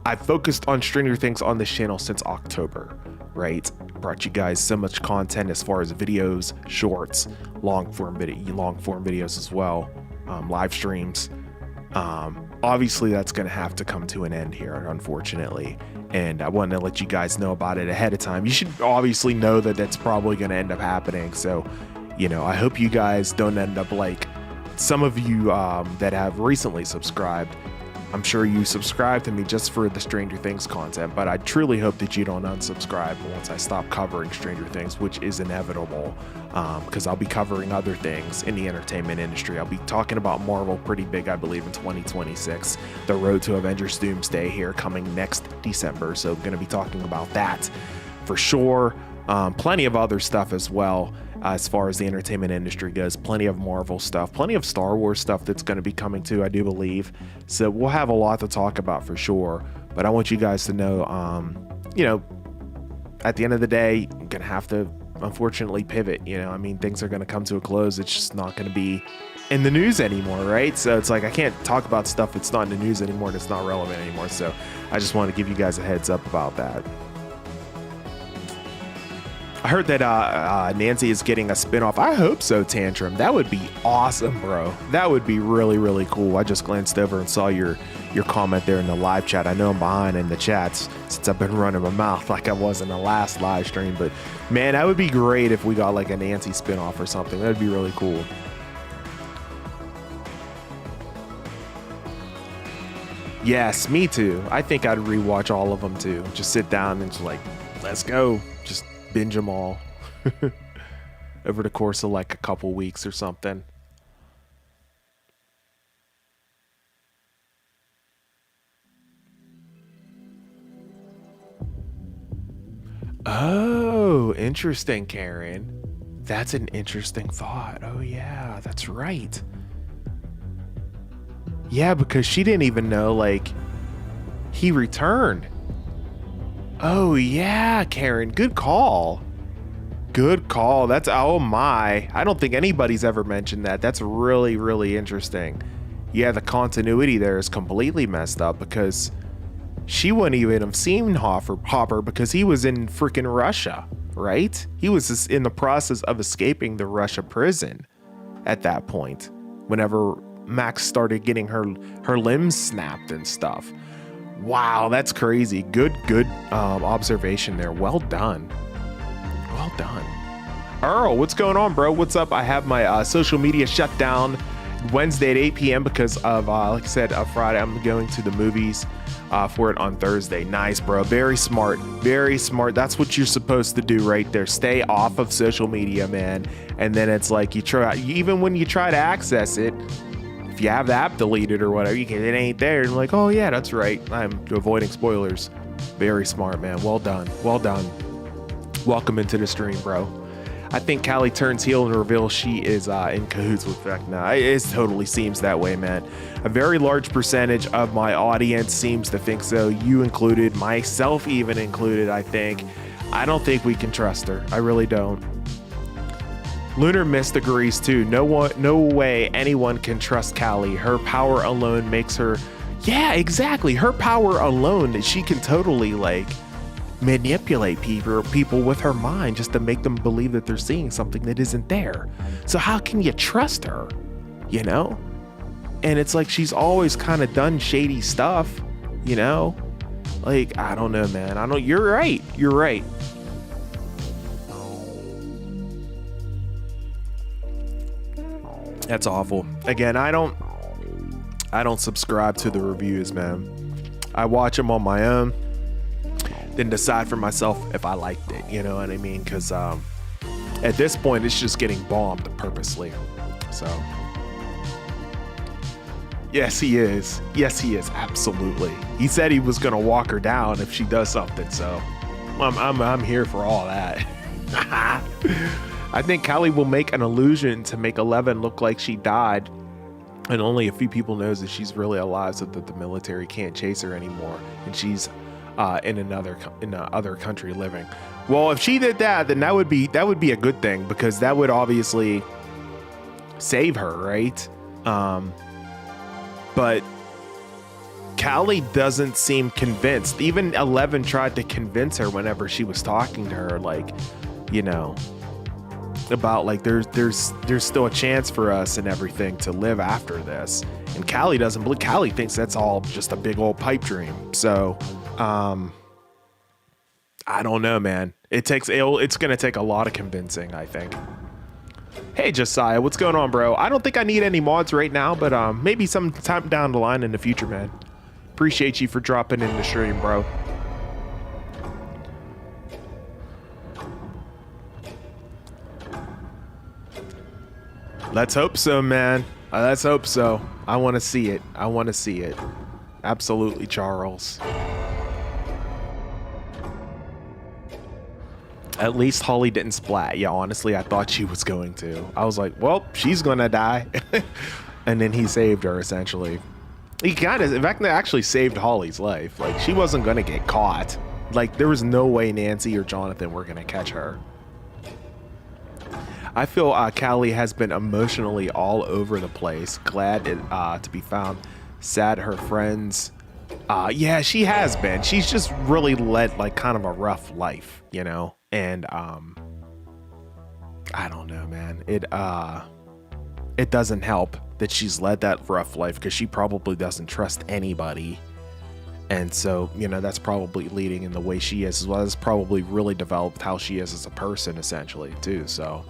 I've focused on Stranger Things on this channel since October, right? Brought you guys so much content as far as videos, shorts, long form videos as well, live streams. Obviously that's going to have to come to an end here, unfortunately, and I wanted to let you guys know about it ahead of time. You should obviously know that that's probably going to end up happening, so you know, I hope you guys don't end up like some of you that have recently subscribed. I'm sure you subscribe to me just for the Stranger Things content, but I truly hope that you don't unsubscribe once I stop covering Stranger Things, which is inevitable, because I'll be covering other things in the entertainment industry. I'll be talking about Marvel pretty big, I believe, in 2026. The Road to Avengers Doomsday here coming next December, so going to be talking about that for sure. Plenty of other stuff as well. As far as the entertainment industry goes, plenty of Marvel stuff, plenty of Star Wars stuff that's going to be coming too, I do believe. So we'll have a lot to talk about for sure. But I want you guys to know, you know, at the end of the day, I'm going to have to unfortunately pivot. You know, I mean, things are going to come to a close. It's just not going to be in the news anymore, right? So it's like I can't talk about stuff that's not in the news anymore, that's not relevant anymore. So I just want to give you guys a heads up about that. I heard that Nancy is getting a spinoff. I hope so, Tantrum. That would be awesome, bro. That would be really, really cool. I just glanced over and saw your comment there in the live chat. I know I'm behind in the chats since I've been running my mouth like I was in the last live stream. But, man, that would be great if we got like a Nancy spinoff or something. That would be really cool. Yes, me too. I think I'd rewatch all of them too. Just sit down and just like, let's go. Just binge them all over the course of like a couple weeks or something. Oh, interesting, Karen. That's an interesting thought. Oh yeah, that's right. Yeah, because she didn't even know like he returned. Oh yeah, Karen, good call. Good call. That's, oh my. I don't think anybody's ever mentioned that. That's really, really interesting. Yeah, the continuity there is completely messed up because she wouldn't even have seen Hopper because he was in freaking Russia, right? He was just in the process of escaping the Russia prison at that point, whenever Max started getting her limbs snapped and stuff. Wow, that's crazy. Good observation there. Well done. Well done. Earl, what's going on, bro? What's up? I have my social media shut down Wednesday at 8 p.m. because of, like I said, Friday, I'm going to the movies for it on Thursday. Nice, bro. Very smart. Very smart. That's what you're supposed to do right there. Stay off of social media, man. And then it's like you try, even when you try to access it, if you have the app deleted or whatever, it ain't there. And like, oh yeah, that's right. I'm avoiding spoilers. Very smart, man. Well done. Well done. Welcome into the stream, bro. I think Callie turns heel and reveals she is in cahoots with Vecna. It totally seems that way, man. A very large percentage of my audience seems to think so. You included, myself even included, I think. I don't think we can trust her. I really don't. Lunar Mist agrees too. No way anyone can trust Callie. Her power alone makes her... Yeah, exactly. Her power alone, she can totally like manipulate people with her mind just to make them believe that they're seeing something that isn't there. So how can you trust her? You know? And it's like she's always kind of done shady stuff, you know? Like, I don't know, man. You're right. You're right. That's awful. Again, I don't subscribe to the reviews, man. I watch them on my own, then decide for myself if I liked it. You know what I mean? Because at this point, it's just getting bombed purposely. So, yes, he is. Yes, he is. Absolutely. He said he was gonna walk her down if she does something. So, I'm here for all that. I think Callie will make an illusion to make Eleven look like she died, and only a few people knows that she's really alive, so that the military can't chase her anymore, and she's in another country living. Well, if she did that, then that would be a good thing, because that would obviously save her, right? But Callie doesn't seem convinced. Even Eleven tried to convince her whenever she was talking to her, like, you know, about like there's still a chance for us and everything to live after this. And Callie doesn't believe. Callie thinks that's all just a big old pipe dream. So I don't know, man. It's gonna take a lot of convincing, I think. Hey Josiah, what's going on, bro? I don't think I need any mods right now, but maybe some time down the line in the future, man. Appreciate you for dropping in the stream, bro. Let's hope so, man. Let's hope so. I want to see it. I want to see it. Absolutely, Charles. At least Holly didn't splat. Yeah, honestly, I thought she was going to. I was like, well, she's going to die. And then he saved her, essentially. He kind of, in fact, they actually saved Holly's life. Like, she wasn't going to get caught. Like, there was no way Nancy or Jonathan were going to catch her. I feel Callie has been emotionally all over the place. Glad to be found. Sad her friends. Yeah, she has been. She's just really led like kind of a rough life, you know? And I don't know, man. It doesn't help that she's led that rough life, because she probably doesn't trust anybody. And so, you know, that's probably leading in the way she is, as well as probably really developed how she is as a person, essentially, too. So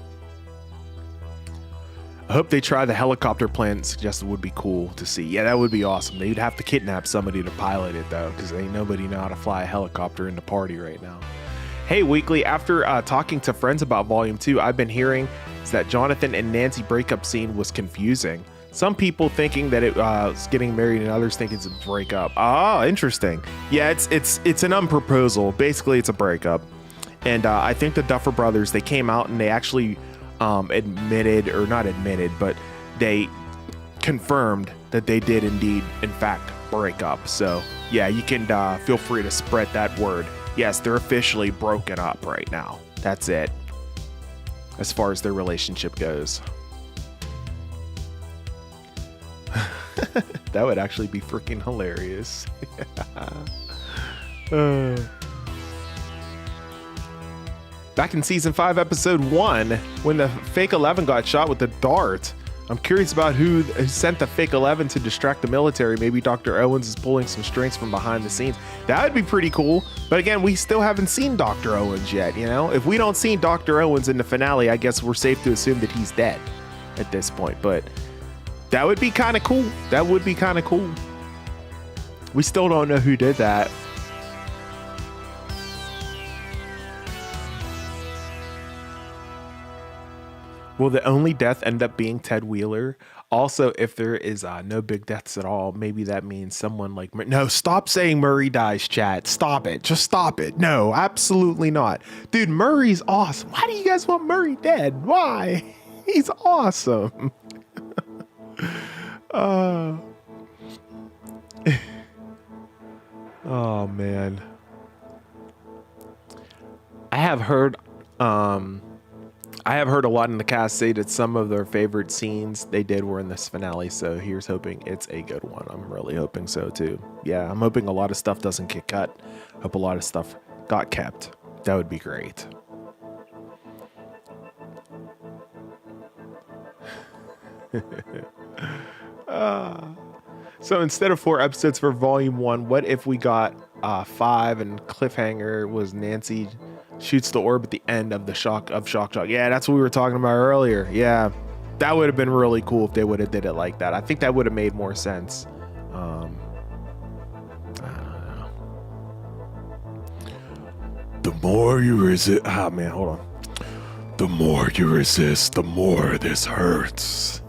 I hope they try the helicopter plan suggested. Would be cool to see. Yeah, that would be awesome. They'd have to kidnap somebody to pilot it, though, because ain't nobody know how to fly a helicopter in the party right now. Hey, Weekly, after talking to friends about Volume 2, I've been hearing that Jonathan and Nancy breakup scene was confusing. Some people thinking that it was getting married, and others think it's a breakup. Ah, interesting. Yeah, it's an unproposal. Basically, it's a breakup. And I think the Duffer Brothers, they came out and they actually admitted, or not admitted, but they confirmed that they did indeed, in fact, break up. So yeah, you can feel free to spread that word. Yes, they're officially broken up right now. That's it, as far as their relationship goes. That would actually be freaking hilarious. Back in season 5, episode 1, when the fake 11 got shot with the dart, I'm curious about who sent the fake 11 to distract the military. Maybe Dr. Owens is pulling some strings from behind the scenes. That would be pretty cool. But again, we still haven't seen Dr. Owens yet, you know? If we don't see Dr. Owens in the finale, I guess we're safe to assume that he's dead at this point. But that would be kind of cool. That would be kind of cool. We still don't know who did that. Will the only death end up being Ted Wheeler? Also, if there is no big deaths at all, maybe that means someone like no, stop saying Murray dies, chat. Stop it. Just stop it. No, absolutely not. Dude, Murray's awesome. Why do you guys want Murray dead? Why? He's awesome. Oh, man. I have heard a lot in the cast say that some of their favorite scenes they did were in this finale, so here's hoping it's a good one. I'm really hoping so too. Yeah, I'm hoping a lot of stuff doesn't get cut. Hope a lot of stuff got kept. That would be great. So instead of 4 episodes for volume 1, what if we got 5 and cliffhanger was Nancy shoots the orb at the end of the shock. Yeah, that's what we were talking about earlier. Yeah, That would have been really cool if they would have did it like that. I think that would have made more sense. I don't know. The more you resist, man, hold on. The more you resist, the more this hurts.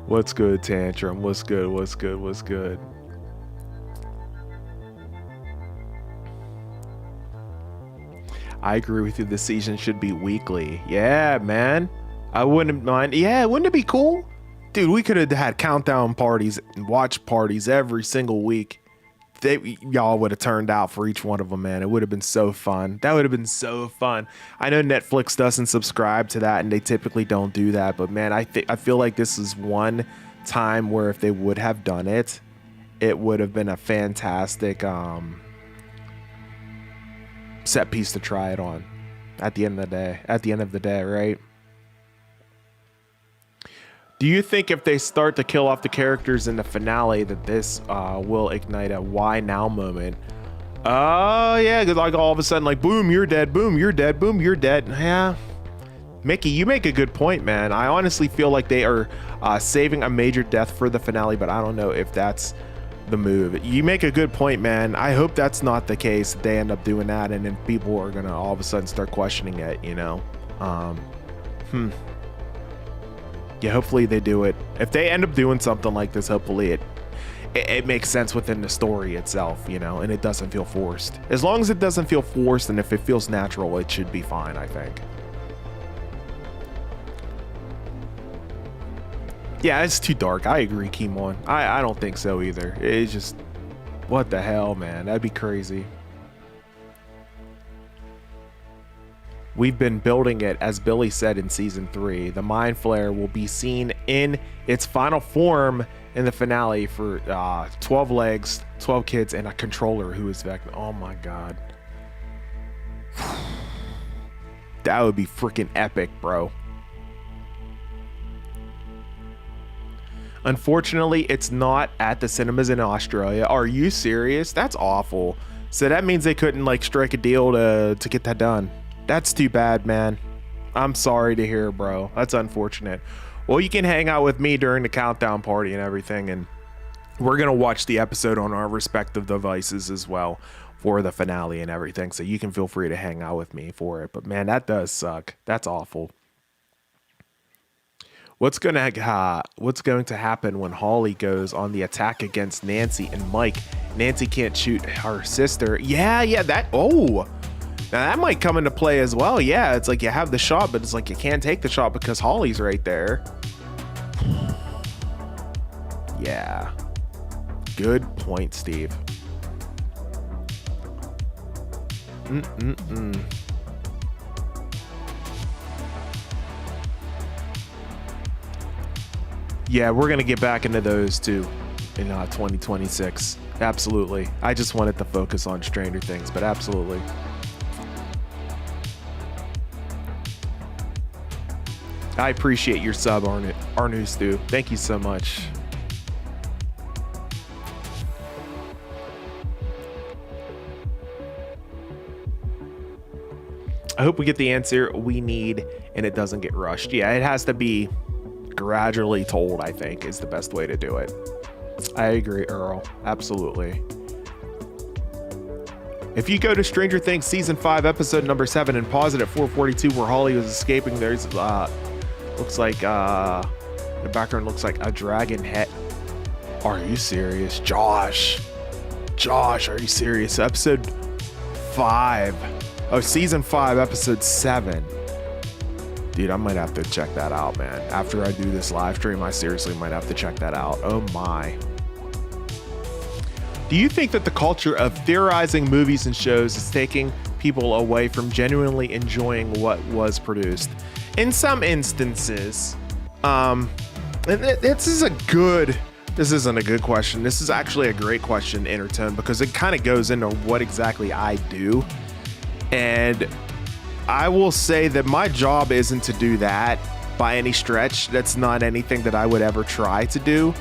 What's good, Tantrum? What's good? What's good? What's good? I agree with you. This season should be weekly. Yeah, man. I wouldn't mind. Yeah, wouldn't it be cool? Dude, we could have had countdown parties and watch parties every single week. Y'all would have turned out for each one of them, man. It would have been so fun. That would have been so fun. I know Netflix doesn't subscribe to that, and they typically don't do that. But man, I feel like this is one time where if they would have done it, it would have been a fantastic set piece to try it on. At the end of the day, right? Do you think if they start to kill off the characters in the finale that this will ignite a why now moment? Oh yeah, because like all of a sudden, like boom, you're dead, boom, you're dead, boom, you're dead. Yeah, Mickey, you make a good point, man. I honestly feel like they are saving a major death for the finale, but I don't know if that's the move. You make a good point, man. I hope that's not the case. They end up doing that, and then people are gonna all of a sudden start questioning it. You know. Yeah, hopefully they do it. If they end up doing something like this, hopefully it makes sense within the story itself, you know, and it doesn't feel forced. As long as it doesn't feel forced and if it feels natural, it should be fine, I think. Yeah, it's too dark. I agree, Kimon. I don't think so either. It's just, what the hell, man? That'd be crazy. We've been building it, as Billy said in season 3. The Mind Flayer will be seen in its final form in the finale for 12 legs, 12 kids, and a controller who is Vecna. Oh my god. That would be freaking epic, bro. Unfortunately, it's not at the cinemas in Australia. Are you serious? That's awful. So that means they couldn't like strike a deal to get that done. That's too bad, man. I'm sorry to hear, bro. That's unfortunate. Well, you can hang out with me during the countdown party and everything, and we're going to watch the episode on our respective devices as well for the finale and everything, so you can feel free to hang out with me for it. But man, that does suck. That's awful. What's going to happen when Holly goes on the attack against Nancy and Mike? Nancy can't shoot her sister. Yeah, that... Oh... Now that might come into play as well. Yeah, it's like you have the shot, but it's like you can't take the shot because Holly's right there. Yeah. Good point, Steve. Yeah, we're going to get back into those too in 2026. Absolutely. I just wanted to focus on Stranger Things, but absolutely. I appreciate your sub, Arnu Stu. Thank you so much. I hope we get the answer we need and it doesn't get rushed. Yeah, it has to be gradually told, I think, is the best way to do it. I agree, Earl. Absolutely. If you go to Stranger Things Season 5, Episode number 7, and pause it at 4:42 where Holly was escaping, there's... looks like the background looks like a dragon head. Are you serious? Josh, are you serious? Episode 5. Oh, season 5, episode 7. Dude, I might have to check that out, man. After I do this live stream, I seriously might have to check that out. Oh my. Do you think that the culture of theorizing movies and shows is taking people away from genuinely enjoying what was produced? In some instances, this isn't a good question. This is actually a great question, Intertone, because it kind of goes into what exactly I do. And I will say that my job isn't to do that by any stretch. That's not anything that I would ever try to do.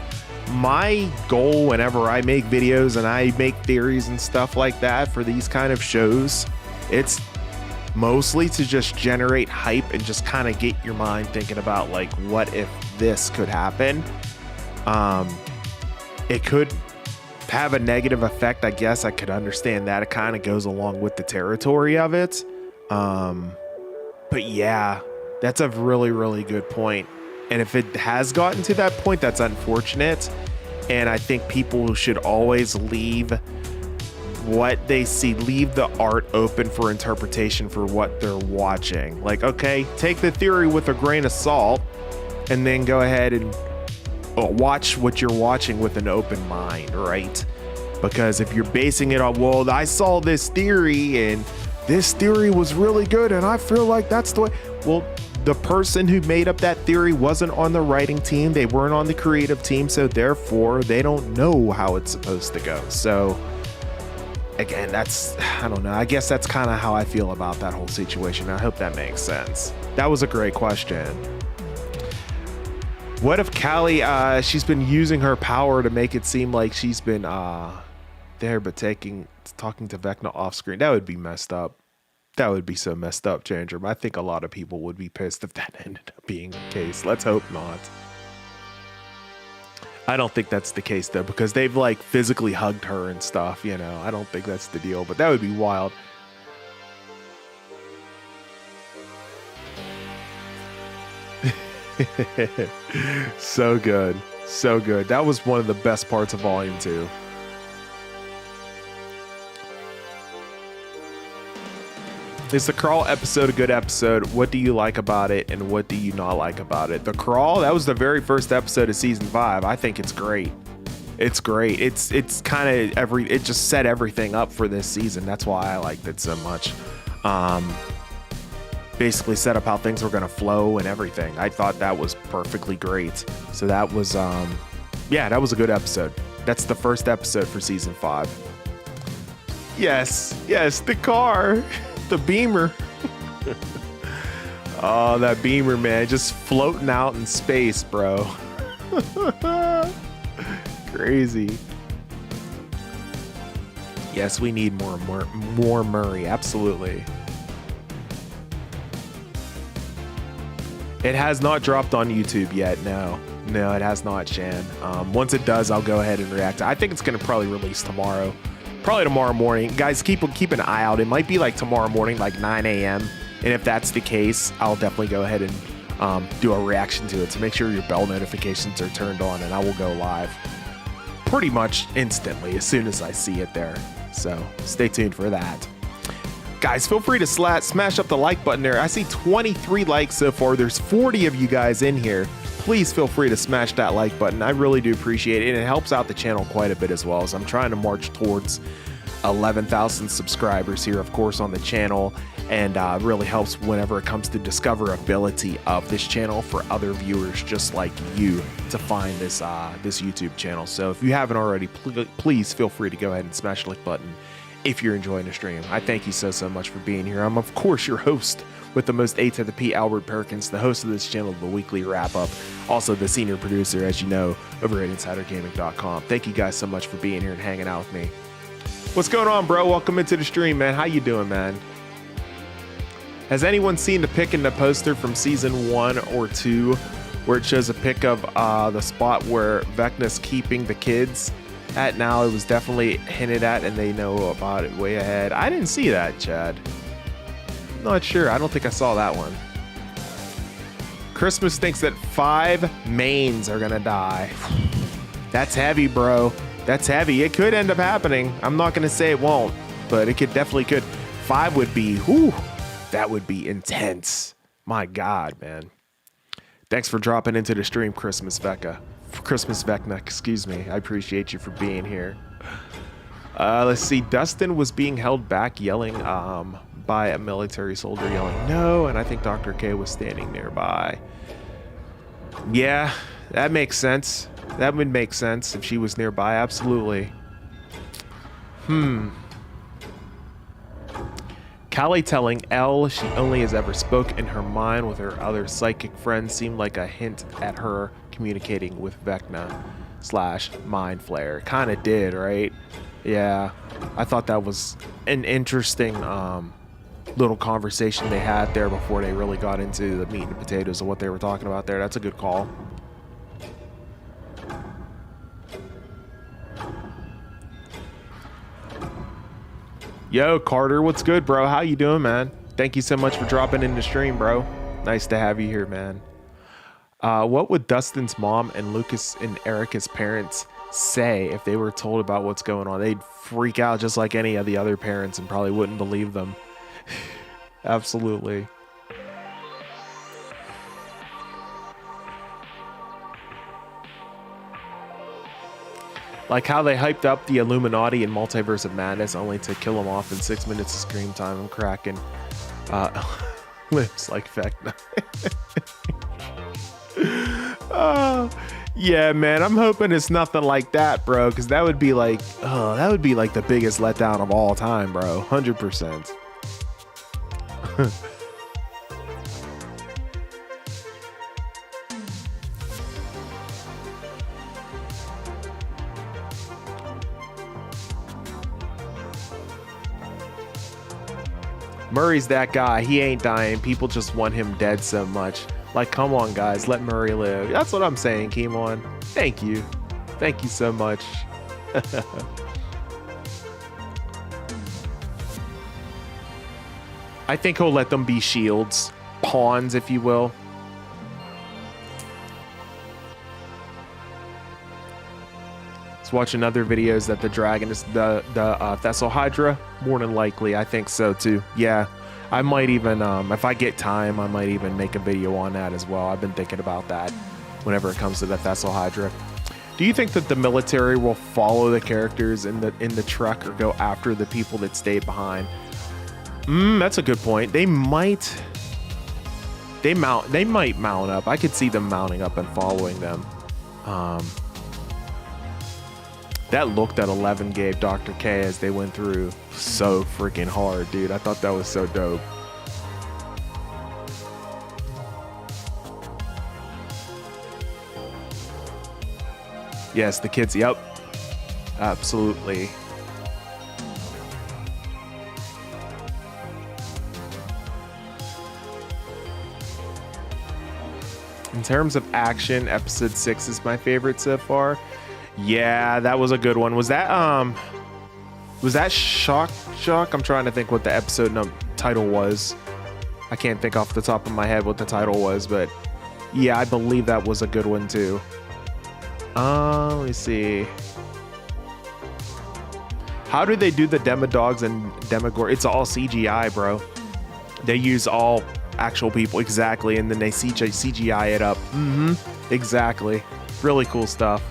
My goal whenever I make videos and I make theories and stuff like that for these kind of shows, it's mostly to just generate hype and just kind of get your mind thinking about like, what if this could happen? It could have a negative effect. I guess I could understand that. It kind of goes along with the territory of it. But yeah, that's a really, really good point. And if it has gotten to that point, that's unfortunate. And I think people should always leave what they see, leave the art open for interpretation for what they're watching. Like, okay, take the theory with a grain of salt and then go ahead and watch what you're watching with an open mind, right? Because if you're basing it on, well, I saw this theory and this theory was really good and I feel like that's the way. Well, the person who made up that theory wasn't on the writing team. They weren't on the creative team. So therefore, they don't know how it's supposed to go. So again, I don't know. I guess that's kind of how I feel about that whole situation. I hope that makes sense. That was a great question. What if Callie, she's been using her power to make it seem like she's been there, but talking to Vecna off screen? That would be messed up. That would be so messed up, Changer. I think a lot of people would be pissed if that ended up being the case. Let's hope not. I don't think that's the case though, because they've like physically hugged her and stuff, you know. I don't think that's the deal, but that would be wild. So good. So good. That was one of the best parts of Volume 2. Is the Crawl episode a good episode? What do you like about it and what do you not like about it? The Crawl, that was the very first episode of season 5. I think it's great. It's great. It's kind of it just set everything up for this season. That's why I liked it so much. Basically set up how things were going to flow and everything. I thought that was perfectly great. So that was yeah, that was a good episode. That's the first episode for season 5. Yes, the car. The Beamer. Oh, that Beamer, man, just floating out in space, bro. Crazy. Yes, we need more Murray, absolutely. It has not dropped on YouTube yet. No, it has not, Shan. Once it does, I'll go ahead and react. I think it's gonna probably release tomorrow. Probably tomorrow morning. Guys, keep an eye out. It might be like tomorrow morning, like 9 a.m. And if that's the case, I'll definitely go ahead and do a reaction to it. So make sure your bell notifications are turned on and I will go live pretty much instantly as soon as I see it there. So stay tuned for that. Guys, feel free to smash up the like button there. I see 23 likes so far. There's 40 of you guys in here. Please feel free to smash that like button. I really do appreciate it. And it helps out the channel quite a bit as well, as I'm trying to march towards 11,000 subscribers here, of course, on the channel. And really helps whenever it comes to discoverability of this channel for other viewers just like you to find this YouTube channel. So if you haven't already, please feel free to go ahead and smash the like button if you're enjoying the stream. I thank you so much for being here. I'm, of course, your host with the most A to the P, Albert Perkins, the host of this channel, the weekly wrap-up, also the senior producer, as you know, over at InsiderGaming.com. Thank you guys so much for being here and hanging out with me. What's going on, bro? Welcome into the stream, man. How you doing, man? Has anyone seen the pic in the poster from season 1 or 2 where it shows a pic of the spot where Vecna's keeping the kids at now? It was definitely hinted at and they know about it way ahead. I didn't see that, Chad. Not sure. I don't think I saw that one. Christmas thinks that 5 mains are gonna die. That's heavy, bro. That's heavy. It could end up happening. I'm not gonna say it won't, but it could. 5 would be, whew, that would be intense. My God, man. Thanks for dropping into the stream, Christmas Vecna, excuse me. I appreciate you for being here. Let's see. Dustin was being held back yelling, by a military soldier yelling no, and I think Dr. K was standing nearby. Yeah, that makes sense. That would make sense if she was nearby, absolutely. Callie telling Elle she only has ever spoke in her mind with her other psychic friends seemed like a hint at her communicating with Vecna / Mind Flayer. Kinda did, right? Yeah, I thought that was an interesting little conversation they had there before they really got into the meat and potatoes of what they were talking about there. That's a good call. Yo, Carter, what's good, bro? How you doing, man? Thank you so much for dropping in the stream, bro. Nice to have you here, man. What would Dustin's mom and Lucas and Erica's parents say if they were told about what's going on? They'd freak out just like any of the other parents and probably wouldn't believe them. Absolutely. Like how they hyped up the Illuminati and Multiverse of Madness only to kill them off in 6 minutes of screen time and cracking lips like Vecna. Yeah, man, I'm hoping it's nothing like that, bro, because that would be like, the biggest letdown of all time, bro. 100%. Murray's that guy. He ain't dying. People just want him dead so much. Like, come on, guys. Let Murray live. That's what I'm saying, Keemon. Thank you. Thank you so much. I think he'll let them be shields. Pawns, if you will. Let's watch another videos that the dragon is the Thessal Hydra. More than likely, I think so too. Yeah, I might even if I get time, I might even make a video on that as well. I've been thinking about that whenever it comes to the Thessal Hydra. Do you think that the military will follow the characters in the truck or go after the people that stayed behind? That's a good point. They might mount up. I could see them mounting up and following them. That look that 11 gave Dr. K as they went through so freaking hard, dude. I thought that was so dope. Yes, the kids. Yep. Absolutely. In terms of action, episode 6 is my favorite so far. Yeah, that was a good one. Was that Shock? I'm trying to think what the episode title was. I can't think off the top of my head what the title was, but yeah, I believe that was a good one too. Let me see. How do they do the Demodogs and Demogorgon? It's all CGI, bro. They use all actual people, exactly, and then they CGI it up. Exactly. Really cool stuff.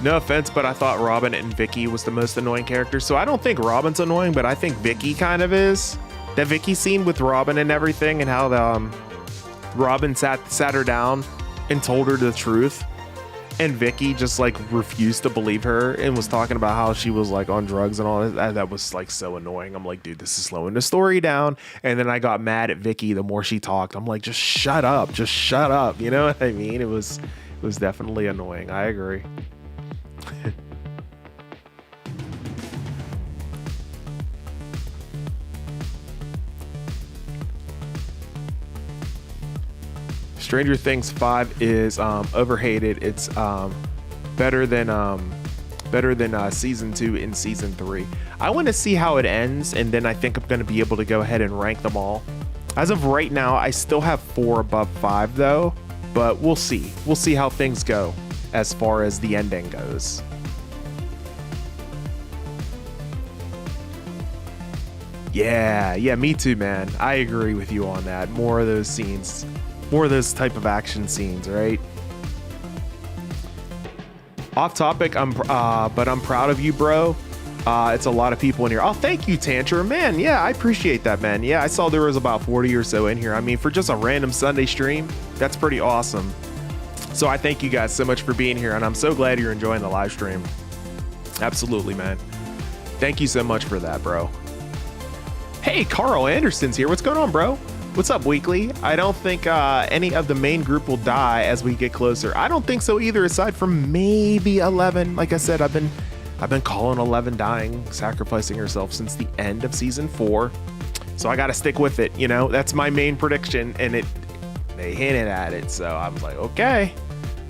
No offense, but I thought Robin and Vicky was the most annoying character. So I don't think Robin's annoying, but I think Vicky kind of is. That Vicky scene with Robin and everything, and how Robin sat her down and told her the truth, and Vicky just like refused to believe her and was talking about how she was like on drugs and all that. That was like so annoying. I'm like, dude, this is slowing the story down. And then I got mad at Vicky the more she talked. I'm like, just shut up, you know what I mean? It was definitely annoying. I agree. Stranger Things 5 is overhated. It's better than season 2 and season 3. I want to see how it ends, and then I think I'm going to be able to go ahead and rank them all. As of right now, I still have 4 above 5 though, but we'll see. We'll see how things go as far as the ending goes. Yeah, me too, man. I agree with you on that. More of those scenes. More of those type of action scenes, right? Off topic, but I'm proud of you, bro. It's a lot of people in here. Oh, thank you, Tantra. Man, yeah, I appreciate that, man. Yeah, I saw there was about 40 or so in here. I mean, for just a random Sunday stream, that's pretty awesome. So I thank you guys so much for being here, and I'm so glad you're enjoying the live stream. Absolutely, man. Thank you so much for that, bro. Hey, Carl Anderson's here. What's going on, bro? What's up, Weekly? I don't think any of the main group will die as we get closer. I don't think so either, aside from maybe 11. Like I said, I've been I've been calling 11 dying, sacrificing herself since the end of season 4. So I got to stick with it. You know, that's my main prediction, and they hinted at it. So I was like, okay.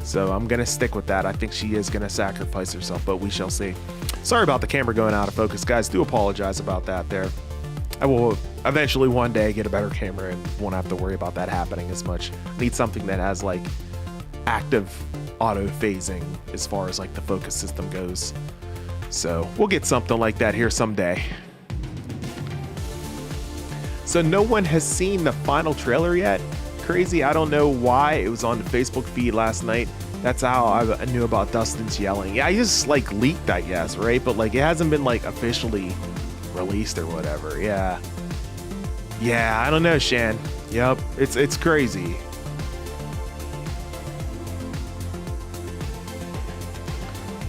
So I'm going to stick with that. I think she is going to sacrifice herself, but we shall see. Sorry about the camera going out of focus, guys. Do apologize about that there. I will eventually one day get a better camera and won't have to worry about that happening as much. I need something that has like active auto phasing as far as like the focus system goes. So we'll get something like that here someday. So no one has seen the final trailer yet. Crazy. I don't know why. It was on the Facebook feed last night. That's how I knew about Dustin's yelling. Yeah, I just like leaked, I guess, right? But like it hasn't been like officially released or whatever. Yeah, I don't know, Shan. Yep, it's crazy.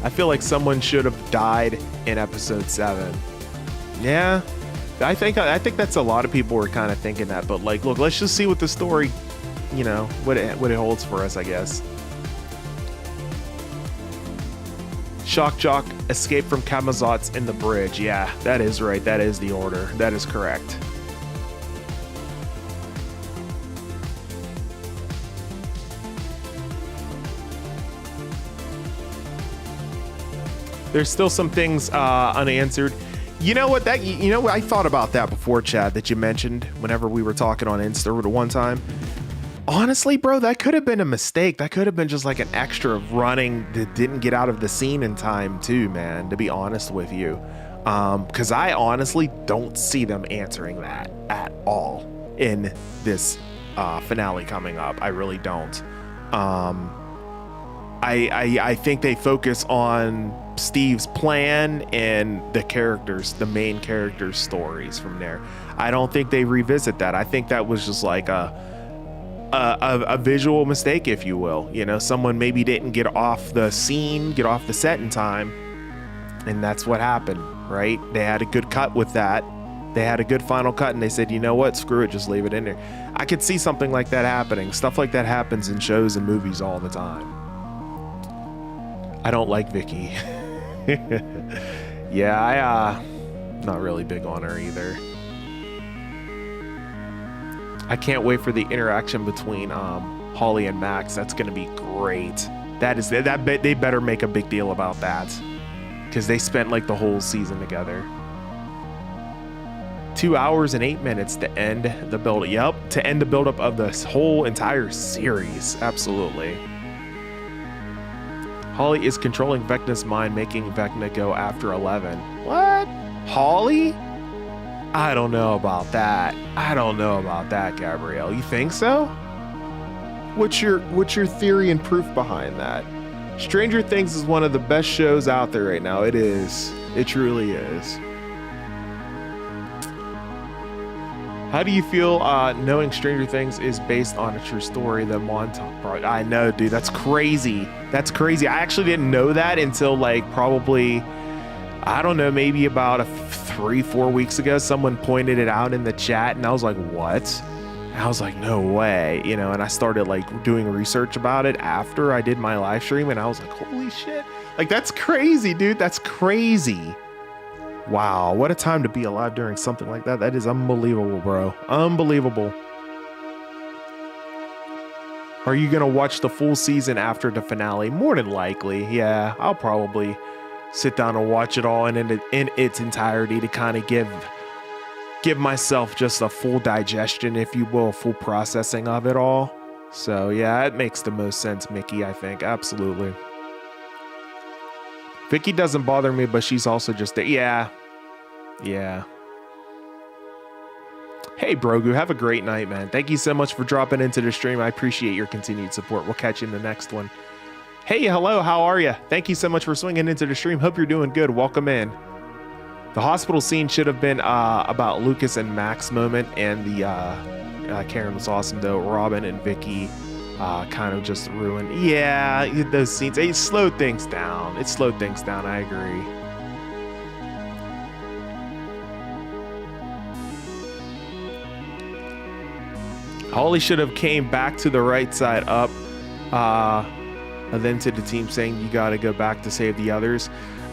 I feel like someone should have died in episode 7. Yeah, I think that's a lot of people were kind of thinking that. But like, look, let's just see what the story, you know, what it holds for us, I guess. Shock Jock escaped from Camazotz in the bridge. Yeah, that is right. That is the order. That is correct. There's still some things unanswered. You know what? I thought about that before, Chad, that you mentioned whenever we were talking on Insta the one time. Honestly, bro, that could have been a mistake. That could have been just like an extra of running that didn't get out of the scene in time too, man, to be honest with you. Because I honestly don't see them answering that at all in this finale coming up. I really don't. I think they focus on Steve's plan and the main characters' stories from there. I don't think they revisit that. I think that was just like a visual mistake, if you will. You know, someone maybe didn't get off the set in time, and that's what happened, right? They had a good cut with that. They had a good final cut, and they said, you know what, screw it, just leave it in there. I could see something like that happening. Stuff like that happens in shows and movies all the time. I don't like Vicky. Yeah, not really big on her either. I can't wait for the interaction between Holly and Max. That's going to be great. They better make a big deal about that, because they spent like the whole season together. 2 hours and 8 minutes to end the build. Yep, to end the buildup of this whole entire series. Absolutely. Holly is controlling Vecna's mind, making Vecna go after 11. What? Holly? I don't know about that. Gabrielle. You think so? What's your theory and proof behind that? Stranger Things is one of the best shows out there right now. It is. It truly is. How do you feel knowing Stranger Things is based on a true story? The Montauk Project. I know, dude. That's crazy. I actually didn't know that until like probably, I don't know, maybe about 3-4 weeks ago. Someone pointed it out in the chat, and I was like, what? And I was like, no way, you know. And I started like doing research about it after I did my live stream, and I was like, holy shit, like that's crazy, dude. That's crazy. Wow, what a time to be alive during something like that. That is unbelievable, bro. Unbelievable. Are you gonna watch the full season after the finale? More than likely, yeah. I'll probably sit down and watch it all in its entirety to kind of give myself just a full digestion, if you will, full processing of it all. So yeah, it makes the most sense, Mickey, I think. Absolutely. Vicky doesn't bother me, but she's also just there. Yeah. Hey, Brogu, have a great night, man. Thank you so much for dropping into the stream. I appreciate your continued support. We'll catch you in the next one. Hey, hello, how are you? Thank you so much for swinging into the stream. Hope you're doing good. Welcome in. The hospital scene should have been about Lucas and Max moment, and the Karen was awesome, though. Robin and Vicky kind of just ruined. Yeah, those scenes, it slowed things down. I agree. Holly should have came back to the right side up. then to the team saying you got to go back to save the others.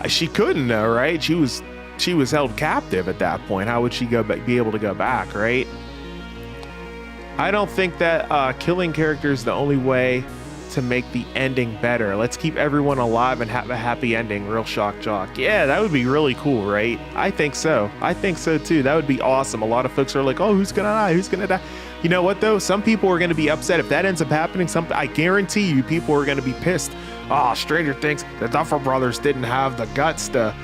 She couldn't though, right? She was held captive at that point. How would she be able to go back, right? I don't think that killing characters is the only way to make the ending better. Let's keep everyone alive and have a happy ending. Real shock jock. Yeah, that would be really cool, right? I think so. I think so too. That would be awesome. A lot of folks are like, oh, who's gonna die? Who's gonna die? You know what though? Some people are gonna be upset if that ends up happening. I guarantee you people are gonna be pissed. Oh, Stranger Things, the Duffer Brothers didn't have the guts to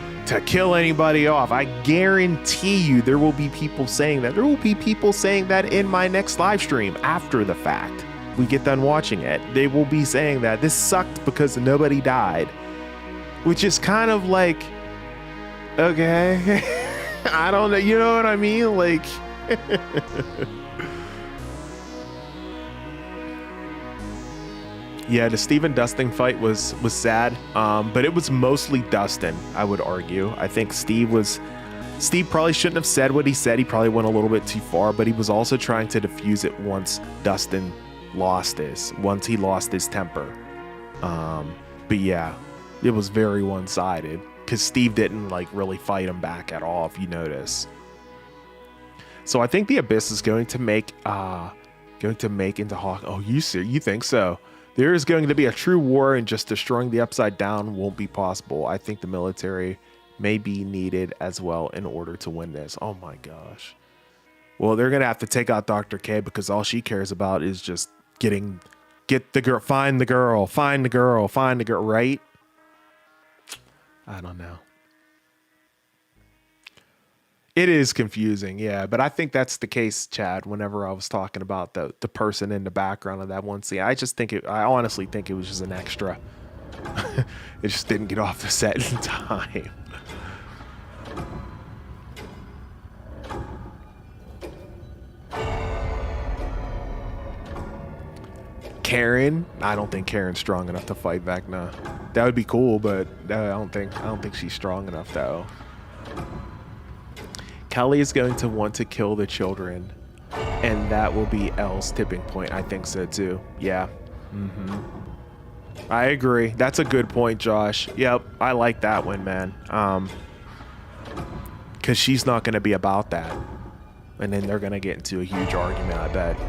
kill anybody off. I guarantee you there will be people saying that. There will be people saying that in my next live stream after the fact. We get done watching it, they will be saying that this sucked because nobody died, which is kind of like, okay, I don't know, you know what I mean? Like, yeah, the Steve and Dustin fight was sad, but it was mostly Dustin, I would argue. I think Steve probably shouldn't have said what he said. He probably went a little bit too far, but he was also trying to defuse it once he lost his temper. But yeah, it was very one-sided because Steve didn't like really fight him back at all, if you notice. So I think the Abyss is going to make into Hawk. Oh, you think so? There is going to be a true war, and just destroying the Upside Down won't be possible. I think the military may be needed as well in order to win this. Oh my gosh. Well, they're gonna have to take out Dr. K because all she cares about is just get the girl, find the girl, right? I don't know. It is confusing, yeah, but I think that's the case, Chad, whenever I was talking about the person in the background of that one scene. I honestly think it was just an extra. It just didn't get off the set in time. Karen, I don't think Karen's strong enough to fight Vecna. That would be cool, but I don't think she's strong enough though. Kelly is going to want to kill the children, and that will be Elle's tipping point. I think so too. Yeah. I agree. That's a good point, Josh. Yep, I like that one, man. Because she's not going to be about that, and then they're going to get into a huge argument, I bet.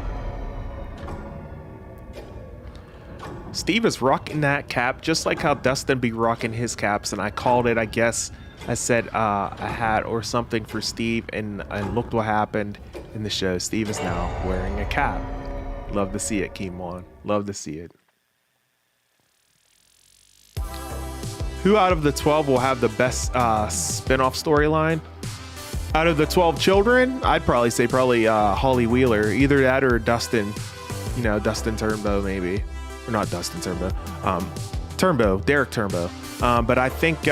Steve is rocking that cap just like how Dustin be rocking his caps, and I called it, I guess. I said a hat or something for Steve, and looked what happened in the show. Steve is now wearing a cap. Love to see it, Keemon. Love to see it. Who out of the 12 will have the best spin-off storyline? Out of the 12 children, I'd probably say Holly Wheeler. Either that or Dustin. You know, Dustin Turnbow maybe. Or not Dustin Turnbow. Turnbow, Derek Turnbow. But I think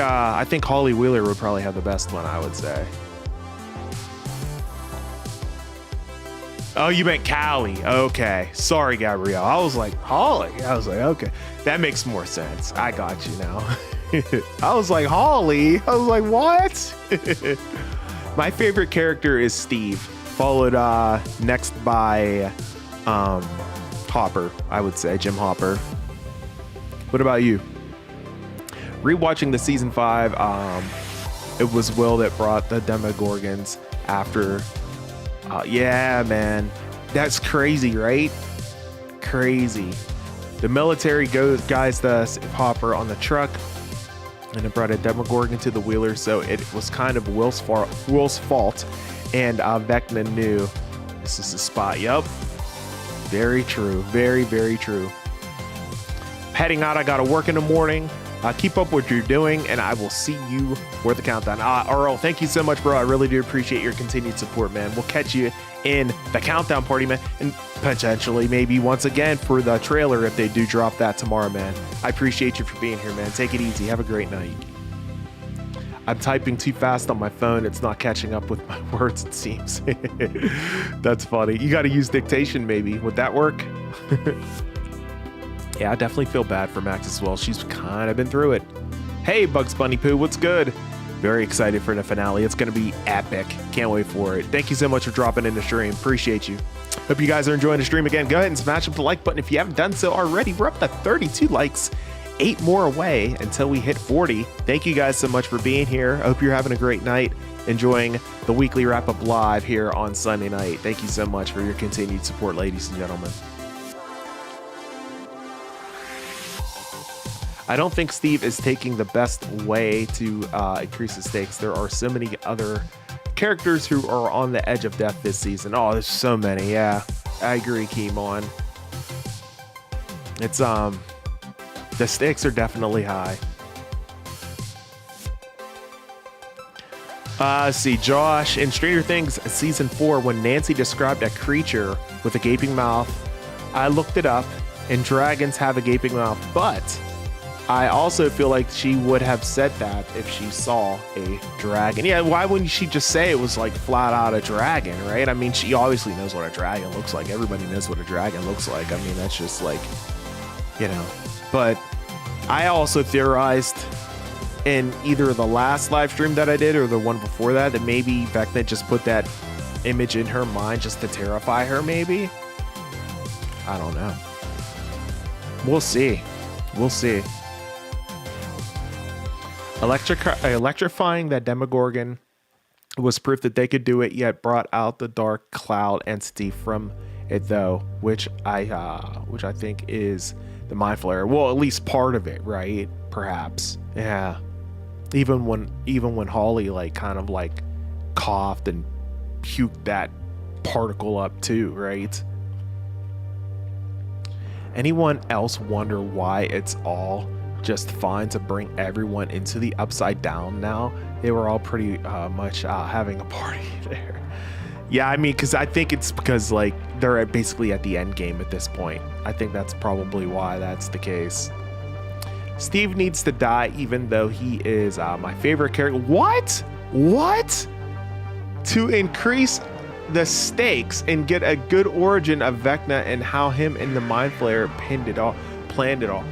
Holly Wheeler would probably have the best one, I would say. Oh, you meant Callie. Okay. Sorry, Gabrielle. I was like, Holly. I was like, okay. That makes more sense. I got you now. I was like, Holly. I was like, what? My favorite character is Steve, followed next by Hopper, I would say, Jim Hopper. What about you? Rewatching the season 5, it was Will that brought the Demogorgons after. Yeah, man, that's crazy, right? Crazy. The military guys the Hopper on the truck, and it brought a Demogorgon to the Wheeler, so it was kind of Will's fault, and Vecna knew this is the spot. Yup. Very true. Very, very true. Heading out, I gotta work in the morning. Keep up what you're doing, and I will see you for the countdown. Earl, thank you so much, bro. I really do appreciate your continued support, man. We'll catch you in the countdown party, man, and potentially maybe once again for the trailer if they do drop that tomorrow, man. I appreciate you for being here, man. Take it easy. Have a great night. I'm typing too fast on my phone. It's not catching up with my words, it seems. That's funny. You got to use dictation, maybe. Would that work? Yeah, I definitely feel bad for Max as well. She's kind of been through it. Hey, Bugs Bunny Poo, what's good? Very excited for the finale. It's going to be epic. Can't wait for it. Thank you so much for dropping in the stream. Appreciate you. Hope you guys are enjoying the stream again. Go ahead and smash up the like button if you haven't done so already. We're up to 32 likes 8 more away until we hit 40. Thank you guys so much for being here. I hope you're having a great night, enjoying the weekly wrap-up live here on Sunday night. Thank you so much for your continued support, ladies and gentlemen. I don't think Steve is taking the best way to increase the stakes. There are so many other characters who are on the edge of death this season. Oh, there's so many. Yeah, I agree, Keemon. It's the stakes are definitely high. See, Josh, in Stranger Things season 4, when Nancy described a creature with a gaping mouth, I looked it up, and dragons have a gaping mouth, but I also feel like she would have said that if she saw a dragon. Yeah, why wouldn't she just say it was like flat out a dragon, right? I mean, she obviously knows what a dragon looks like. Everybody knows what a dragon looks like. I mean, that's just like, you know. But I also theorized in either the last live stream that I did or the one before that maybe Vecna just put that image in her mind just to terrify her, maybe. I don't know. We'll see. We'll see. Electrifying that Demogorgon was proof that they could do it, yet brought out the dark cloud entity from it, though, which I think is the Mind Flayer. Well, at least part of it, right? Perhaps, yeah. Even when Holly like kind of like coughed and puked that particle up too, right? Anyone else wonder why it's all just fine to bring everyone into the Upside Down now? They were all pretty much having a party there. Yeah, I mean, because I think it's because like they're basically at the end game at this point. I think that's probably why that's the case. Steve needs to die, even though he is my favorite character. What? To increase the stakes and get a good origin of Vecna and how him and the Mind Flayer planned it all.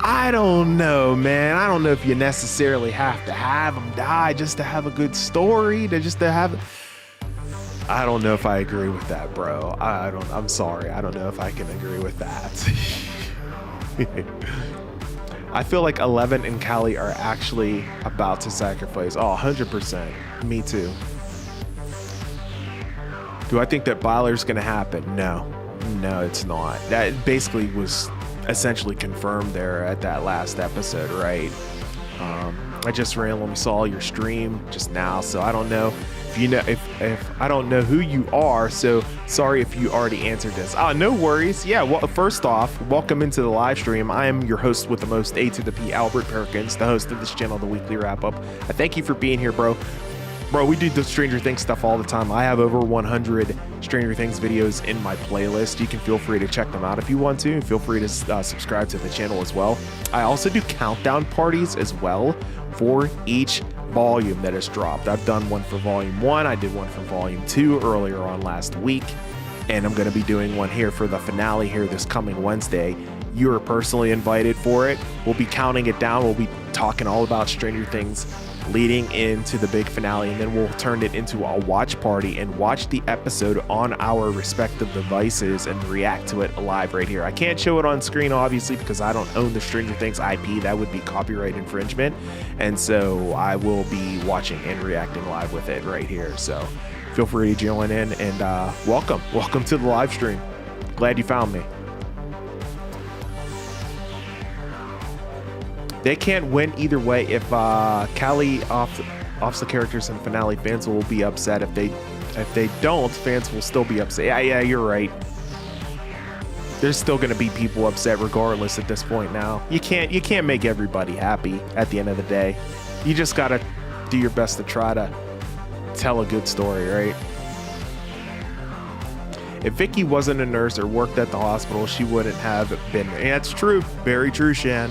I don't know, man. I don't know if you necessarily have to have him die just to have a good story, to have. I don't know if I agree with that, bro. I'm sorry. I don't know if I can agree with that. I feel like Eleven and Callie are actually about to sacrifice. Oh, 100%. Me too. Do I think that Byler's going to happen? No, it's not. That basically was essentially confirmed there at that last episode, right? I just randomly saw your stream just now, so I don't know if you know if I don't know who you are, so sorry if you already answered this. No worries. Yeah, well, first off, welcome into the live stream. I am your host with the most, A to the P, Albert Perkins, the host of this channel, The Weekly Wrap Up. I thank you for being here, bro. Bro, we do the Stranger Things stuff all the time. I have over 100 Stranger Things videos in my playlist. You can feel free to check them out if you want to. Feel free to subscribe to the channel as well. I also do countdown parties as well for each volume that is dropped. I've done one for volume 1. I did one for volume 2 earlier on last week. And I'm going to be doing one here for the finale here this coming Wednesday. You are personally invited for it. We'll be counting it down. We'll be talking all about Stranger Things leading into the big finale, and then we'll turn it into a watch party and watch the episode on our respective devices and react to it live right here. I can't show it on screen, obviously, because I don't own the Stranger Things IP. That would be copyright infringement, and so I will be watching and reacting live with it right here. So feel free to join in, and welcome to the live stream. Glad you found me. They can't win either way. If Callie offs the characters in finale, fans will be upset. If they don't, fans will still be upset. Yeah, you're right. There's still going to be people upset regardless at this point now. You can't make everybody happy at the end of the day. You just got to do your best to try to tell a good story, right? If Vicky wasn't a nurse or worked at the hospital, she wouldn't have been. And that's true. Very true, Shan.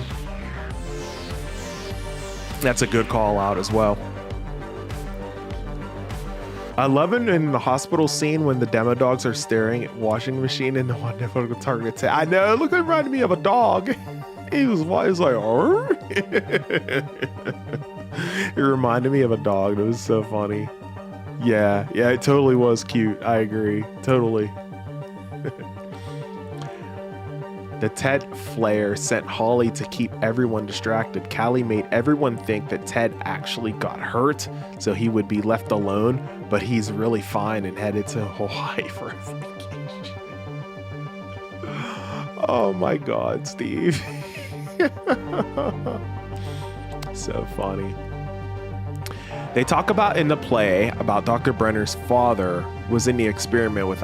That's a good call out as well. I love it in the hospital scene when the demo dogs are staring at washing machine and no one never targets it. I know, look, it reminded me of a dog. He was like, "Arr?" It reminded me of a dog. It was so funny. Yeah, it totally was cute. I agree, totally. The Ted flare sent Holly to keep everyone distracted. Callie made everyone think that Ted actually got hurt, so he would be left alone, but he's really fine and headed to Hawaii for a vacation. Oh my God, Steve. So funny. They talk about in the play about Dr. Brenner's father was in the experiment with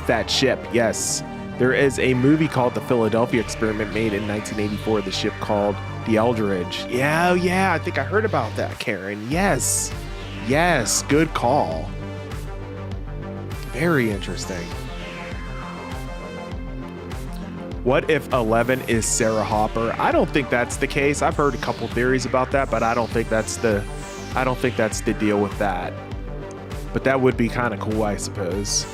that ship. Yes, there is a movie called The Philadelphia Experiment made in 1984. The ship called the Eldridge. Yeah, I think I heard about that, Karen. Yes, good call. Very interesting. What if 11 is Sarah Hopper? I don't think that's the case. I've heard a couple theories about that, but I don't think that's the deal with that. But that would be kind of cool, I suppose.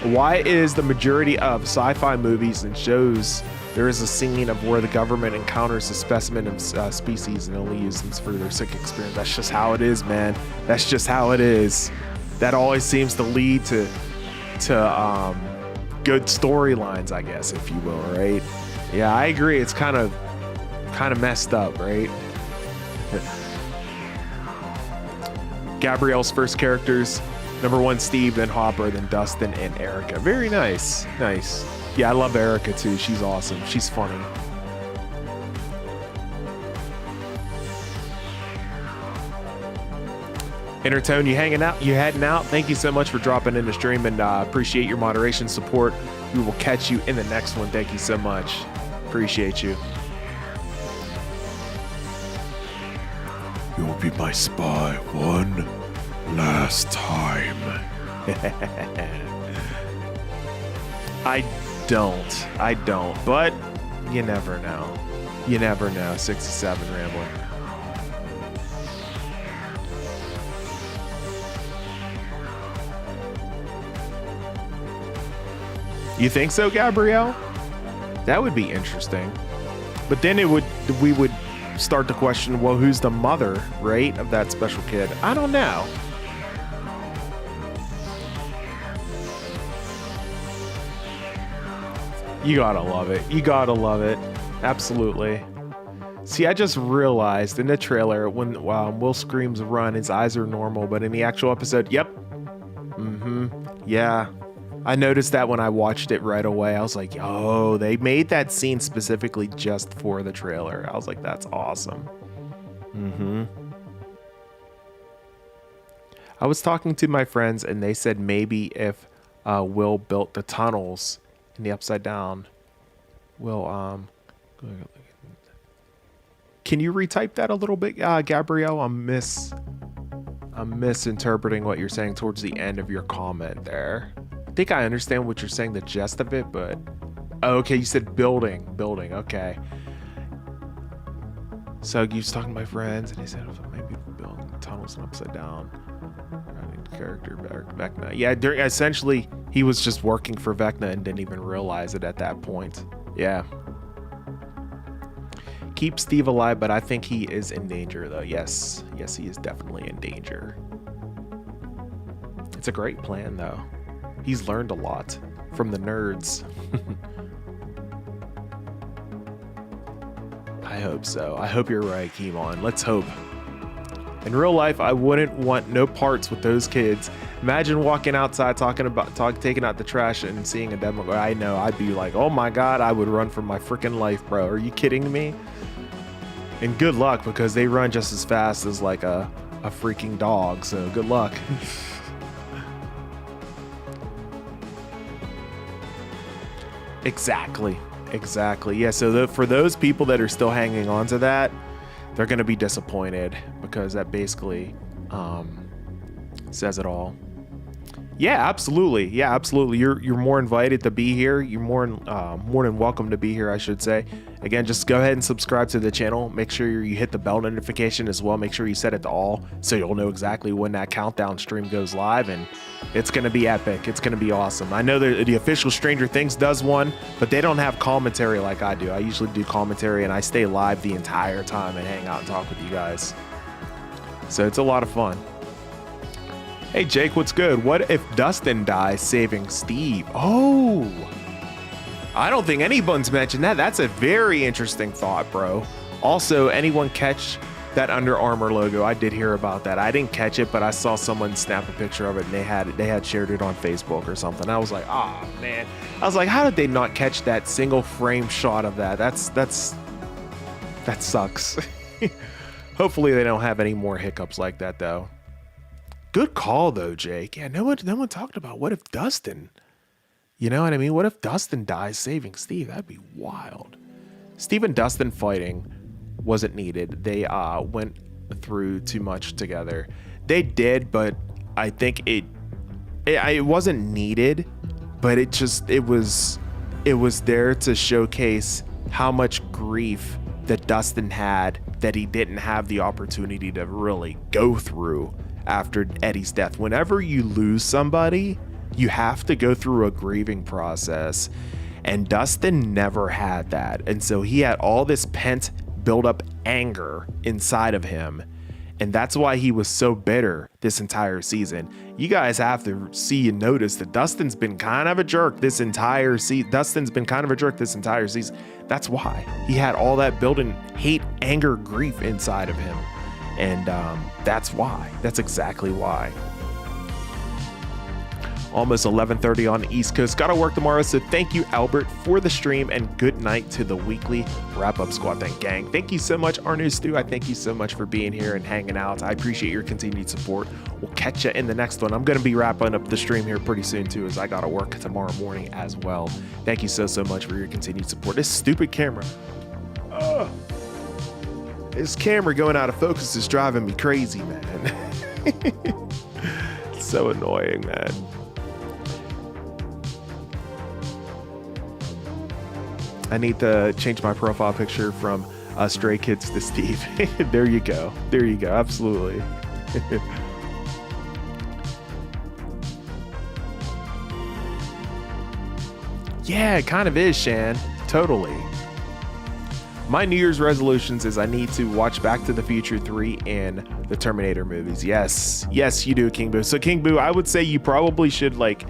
Why is the majority of sci-fi movies and shows there is a scene of where the government encounters a specimen of species and only uses them for their sick experience? That's just how it is, man. That's just how it is. That always seems to lead to good storylines, I guess, if you will, right? Yeah, I agree. It's kind of messed up, right? Gabrielle's first characters: number 1, Steve, then Hopper, then Dustin, and Erica. Very nice. Yeah, I love Erica too. She's awesome. She's funny. Intertone, you hanging out? You heading out? Thank you so much for dropping in the stream, and appreciate your moderation support. We will catch you in the next one. Thank you so much. Appreciate you. You'll be my spy one last time. I don't, but you never know. 67 Rambling. You think so, Gabrielle? That would be interesting. But then we would start to question, well, who's the mother, right, of that special kid? I don't know. You gotta love it. Absolutely. See, I just realized in the trailer when Will screams run, his eyes are normal, but in the actual episode, yep. Yeah. I noticed that when I watched it right away. I was like, oh, they made that scene specifically just for the trailer. I was like, that's awesome. I was talking to my friends and they said maybe if Will built the tunnels in the Upside Down, Will, can you retype that a little bit, Gabrielle? I'm misinterpreting what you're saying towards the end of your comment there. I think I understand what you're saying, the gist of it, but okay, you said building, okay. So you was talking to my friends and he said maybe building tunnels and Upside Down. Character Vecna. Yeah, essentially he was just working for Vecna and didn't even realize it at that point. Yeah. Keep Steve alive, but I think he is in danger though. Yes, he is definitely in danger. It's a great plan though. He's learned a lot from the nerds. I hope so. I hope you're right, Keemon. Let's hope. In real life, I wouldn't want no parts with those kids. Imagine walking outside taking out the trash and seeing a demo. I know, I'd be like, oh my God, I would run for my freaking life, bro. Are you kidding me? And good luck, because they run just as fast as like a freaking dog. So good luck. Exactly. Yeah, so for those people that are still hanging on to that, they're going to be disappointed, because that basically says it all. Yeah, absolutely. You're more invited to be here. You're more than welcome to be here, I should say. Again, just go ahead and subscribe to the channel. Make sure you hit the bell notification as well. Make sure you set it to all so you'll know exactly when that countdown stream goes live, and it's going to be epic. It's going to be awesome. I know that the official Stranger Things does one, but they don't have commentary like I do. I usually do commentary and I stay live the entire time and hang out and talk with you guys. So it's a lot of fun. Hey Jake, what's good? What if Dustin dies saving Steve? Oh, I don't think anyone's mentioned that. That's a very interesting thought, bro. Also, anyone catch that Under Armour logo? I did hear about that. I didn't catch it, but I saw someone snap a picture of it, and they had shared it on Facebook or something. I was like, ah, man. I was like, how did they not catch that single frame shot of that? That sucks. Hopefully they don't have any more hiccups like that, though. Good call, though, Jake. Yeah, no one talked about what if Dustin. You know what I mean? What if Dustin dies saving Steve? That'd be wild. Steve and Dustin fighting wasn't needed. They went through too much together. They did, but I think it wasn't needed, but it was there to showcase how much grief that Dustin had that he didn't have the opportunity to really go through after Eddie's death. Whenever you lose somebody, you have to go through a grieving process, and Dustin never had that. And so he had all this pent build up anger inside of him, and that's why he was so bitter this entire season. You guys have to see and notice that Dustin's been kind of a jerk this entire season. That's why he had all that built-in hate, anger, grief inside of him, and that's exactly why. Almost 11:30 on the East Coast. Gotta work tomorrow, so thank you, Albert, for the stream, and good night to the weekly wrap-up squad thing gang. Thank you so much, Arnu Stu. I thank you so much for being here and hanging out. I appreciate your continued support. We'll catch you in the next one. I'm gonna be wrapping up the stream here pretty soon too, as I gotta work tomorrow morning as well. Thank you so much for your continued support. This stupid camera. This camera going out of focus is driving me crazy, man. It's so annoying, man. I need to change my profile picture from Stray Kids to Steve. There you go. There you go. Absolutely. Yeah, it kind of is, Shan. Totally. My New Year's resolutions is I need to watch Back to the Future 3 and the Terminator movies. Yes. Yes, you do, King Boo. So, King Boo, I would say you probably should, like,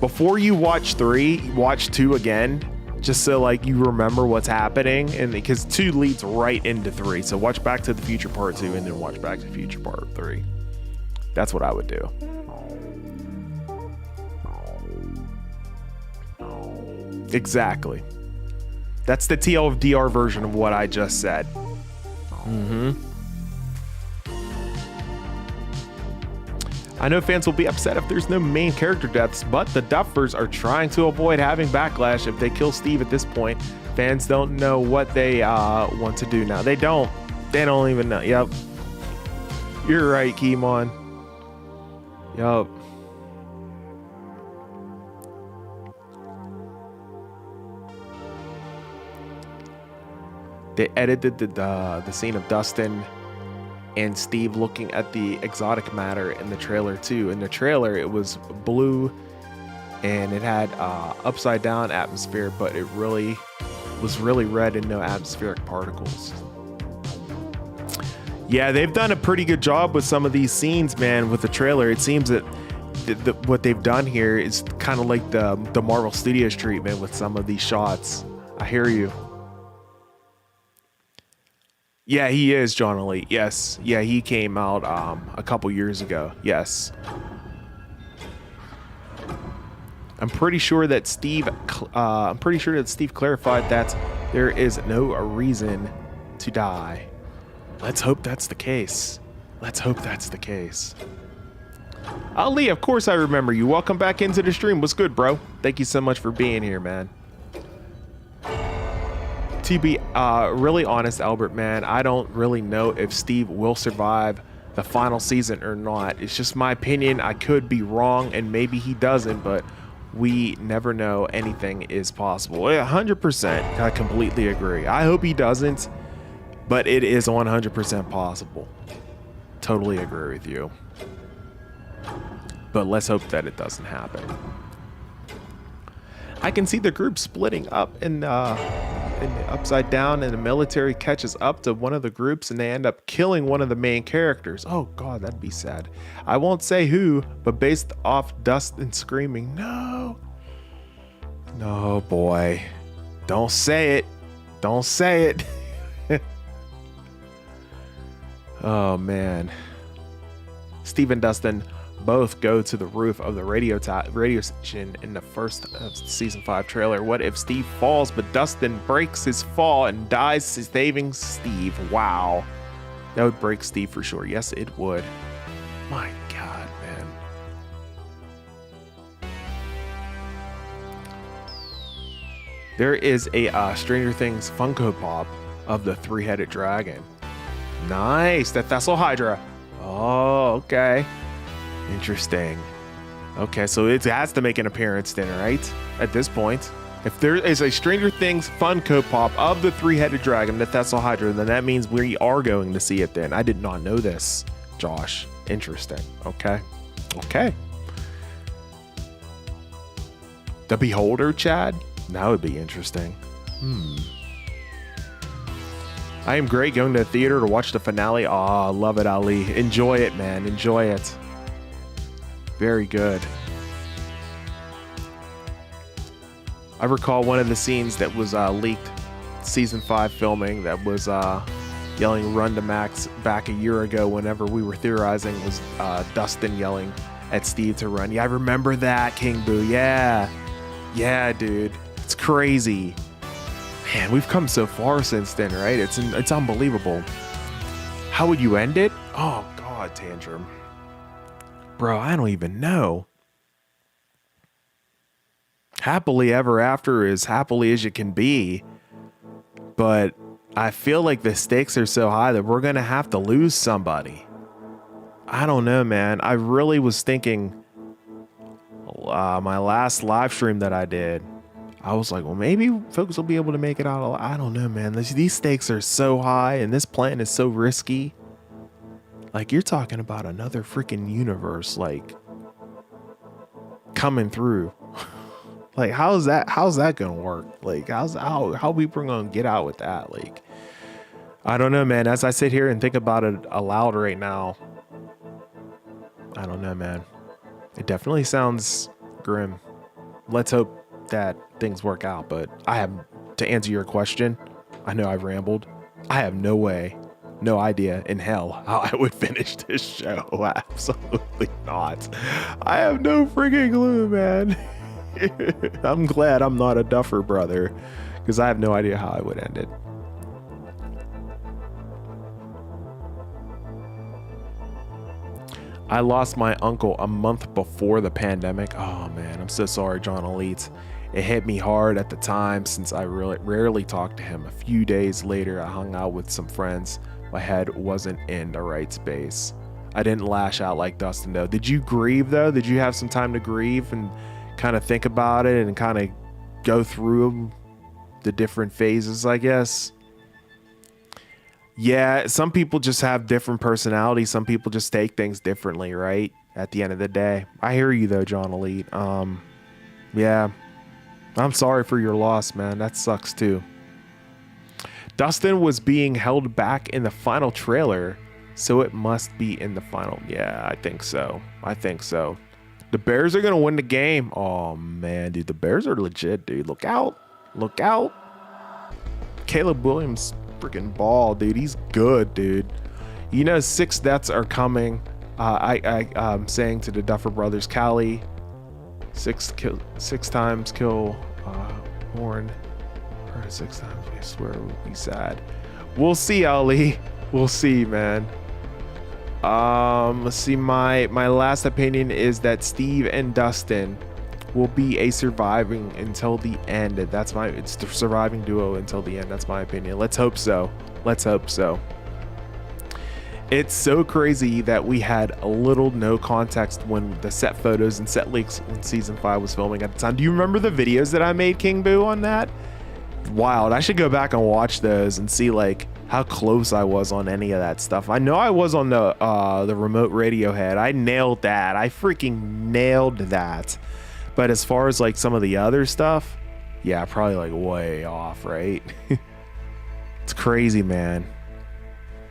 before you watch 3, watch 2 again. Just so like you remember what's happening, and because 2 leads right into 3. So watch Back to the Future Part 2 and then watch Back to the Future Part 3. That's what I would do. Exactly. That's the TLDR version of what I just said. I know fans will be upset if there's no main character deaths, but the Duffers are trying to avoid having backlash if they kill Steve at this point. Fans don't know what they want to do now. They don't even know. Yep. You're right, Keemon. Yup. They edited the scene of Dustin and Steve looking at the exotic matter in the trailer too. In the trailer, it was blue and it had upside down atmosphere, but it really was really red and no atmospheric particles. Yeah, they've done a pretty good job with some of these scenes, man, with the trailer. It seems that what they've done here is kind of like the Marvel Studios treatment with some of these shots. I hear you. Yeah, he is John Elite. Yes. Yeah, he came out a couple years ago. Yes. I'm pretty sure that Steve clarified that there is no reason to die. Let's hope that's the case. Let's hope that's the case. Ali, of course I remember you. Welcome back into the stream. What's good, bro? Thank you so much for being here, man. To be really honest, Albert, man, I don't really know if Steve will survive the final season or not. It's just my opinion. I could be wrong, and maybe he doesn't, but we never know. Anything is possible. 100%. I completely agree. I hope he doesn't, but it is 100% possible. Totally agree with you. But let's hope that it doesn't happen. I can see the group splitting up in the upside down, and the military catches up to one of the groups and they end up killing one of the main characters. Oh god, that'd be sad. I won't say who, but based off Dustin screaming no boy, Don't say it. Don't say it. Oh, man. Steve and Dustin both go to the roof of the radio station in the first of season 5 trailer. What if Steve falls, but Dustin breaks his fall and dies saving Steve? Wow. That would break Steve for sure. Yes, it would. My God, man. There is a Stranger Things Funko Pop of the 3-headed dragon. Nice. That Thessal Hydra. Oh, okay. Interesting. Okay, so it has to make an appearance then, right? At this point. If there is a Stranger Things Funko Pop of the 3-headed dragon, the Thessal Hydra, then that means we are going to see it then. I did not know this, Josh. Interesting. Okay. Okay. The Beholder, Chad? That would be interesting. I am great going to the theater to watch the finale. Aw, love it, Ali. Enjoy it, man. Enjoy it. Very good. I recall one of the scenes that was leaked season 5 filming that was yelling "Run to Max" back a year ago whenever we were theorizing was Dustin yelling at Steve to run. Yeah, I remember that, King Boo. Yeah. Yeah, dude. It's crazy. Man, we've come so far since then, right? It's unbelievable. How would you end it? Oh, God, Tantrum. Bro, I don't even know. Happily ever after is happily as you can be. But I feel like the stakes are so high that we're going to have to lose somebody. I don't know, man. I really was thinking my last live stream that I did, I was like, well, maybe folks will be able to make it out. I don't know, man. These stakes are so high and this plan is so risky. Like, you're talking about another freaking universe, like, coming through. Like, how's that gonna work? Like, how people gonna get out with that? Like, I don't know, man. As I sit here and think about it aloud right now, I don't know, man. It definitely sounds grim. Let's hope that things work out. But to answer your question, I know I've rambled. I have no idea in hell how I would finish this show. Absolutely not. I have no freaking clue, man. I'm glad I'm not a Duffer brother, because I have no idea how I would end it. I lost my uncle a month before the pandemic. Oh man, I'm so sorry, John Elite. It hit me hard at the time since I rarely talked to him. A few days later, I hung out with some friends. My head wasn't in the right space. I didn't lash out like Dustin though. Did you grieve though? Did you have some time to grieve and kind of think about it and kind of go through the different phases, I guess? Yeah, some people just have different personalities. Some people just take things differently, right? At the end of the day. I hear you though, John Elite. Yeah. I'm sorry for your loss, man. That sucks too. Dustin was being held back in the final trailer, so it must be in the final. Yeah, I think so. The Bears are going to win the game. Oh, man, dude. The Bears are legit, dude. Look out. Look out. Caleb Williams freaking ball, dude. He's good, dude. You know, 6 deaths are coming. I'm saying to the Duffer Brothers, Callie, 6 times kill Horn. 6 times, I swear it would be sad. We'll see, Ali. We'll see, man. Let's see. My last opinion is that Steve and Dustin will be a surviving until the end. It's the surviving duo until the end. That's my opinion. Let's hope so. It's so crazy that we had a little no context when the set photos and set leaks when season 5 was filming at the time. Do you remember the videos that I made, King Boo, on that? Wild. I should go back and watch those and see like how close I was on any of that stuff. I know I was on the remote radio head. I nailed that. I freaking nailed that. But as far as like some of the other stuff, yeah, probably like way off, right? It's crazy, man.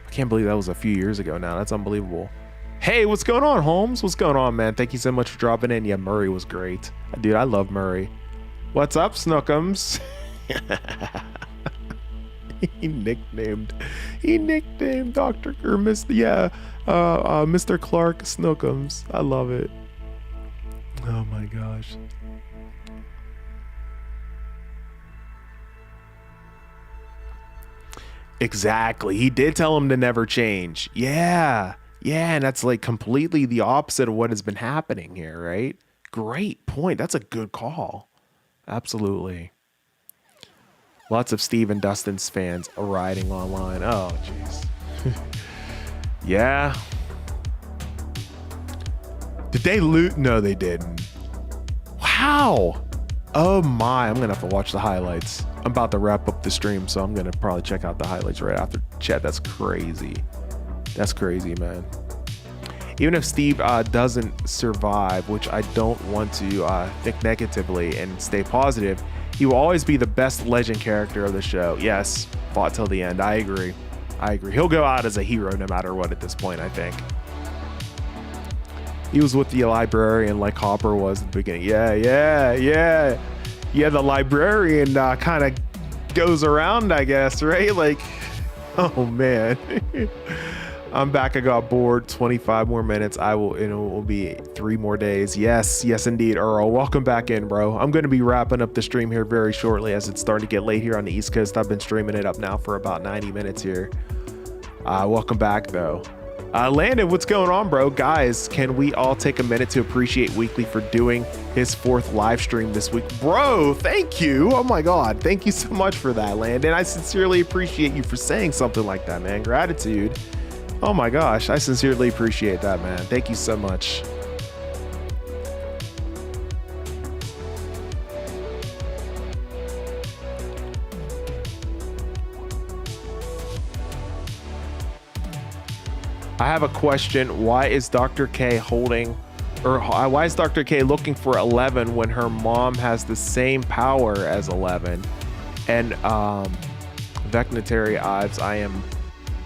I can't believe that was a few years ago now. That's unbelievable. Hey, what's going on, Holmes? What's going on, man? Thank you so much for dropping in. Yeah, Murray was great. Dude, I love Murray. What's up, Snookums? he nicknamed Dr. or Mr. Clark Snookums. I love it. Oh my gosh. Exactly. He did tell him to never change. Yeah. Yeah, and that's like completely the opposite of what has been happening here, right? Great point. That's a good call. Absolutely. Lots of Steve and Dustin's fans are riding online. Oh, jeez. Yeah. Did they loot? No, they didn't. Wow. Oh my, I'm gonna have to watch the highlights. I'm about to wrap up the stream, so I'm gonna probably check out the highlights right after chat. That's crazy. That's crazy, man. Even if Steve doesn't survive, which I don't want to think negatively and stay positive, he will always be the best legend character of the show. Yes, fought till the end. I agree. He'll go out as a hero no matter what at this point, I think. He was with the librarian like Hopper was at the beginning. Yeah, the librarian kind of goes around, I guess, right? Like, oh man. I'm back. I got bored. 25 more minutes. It will be 3 more days. Yes, indeed, Earl. Welcome back in, bro. I'm going to be wrapping up the stream here very shortly as it's starting to get late here on the East Coast. I've been streaming it up now for about 90 minutes here. Welcome back, though. Landon, what's going on, bro? Guys, can we all take a minute to appreciate Weekly for doing his 4th live stream this week? Bro, thank you. Oh my God. Thank you so much for that, Landon. I sincerely appreciate you for saying something like that, man. Gratitude. Oh my gosh, I sincerely appreciate that, man. Thank you so much. I have a question. Why is Dr. K why is Dr. K looking for 11 when her mom has the same power as 11? And Vecnatary Ives,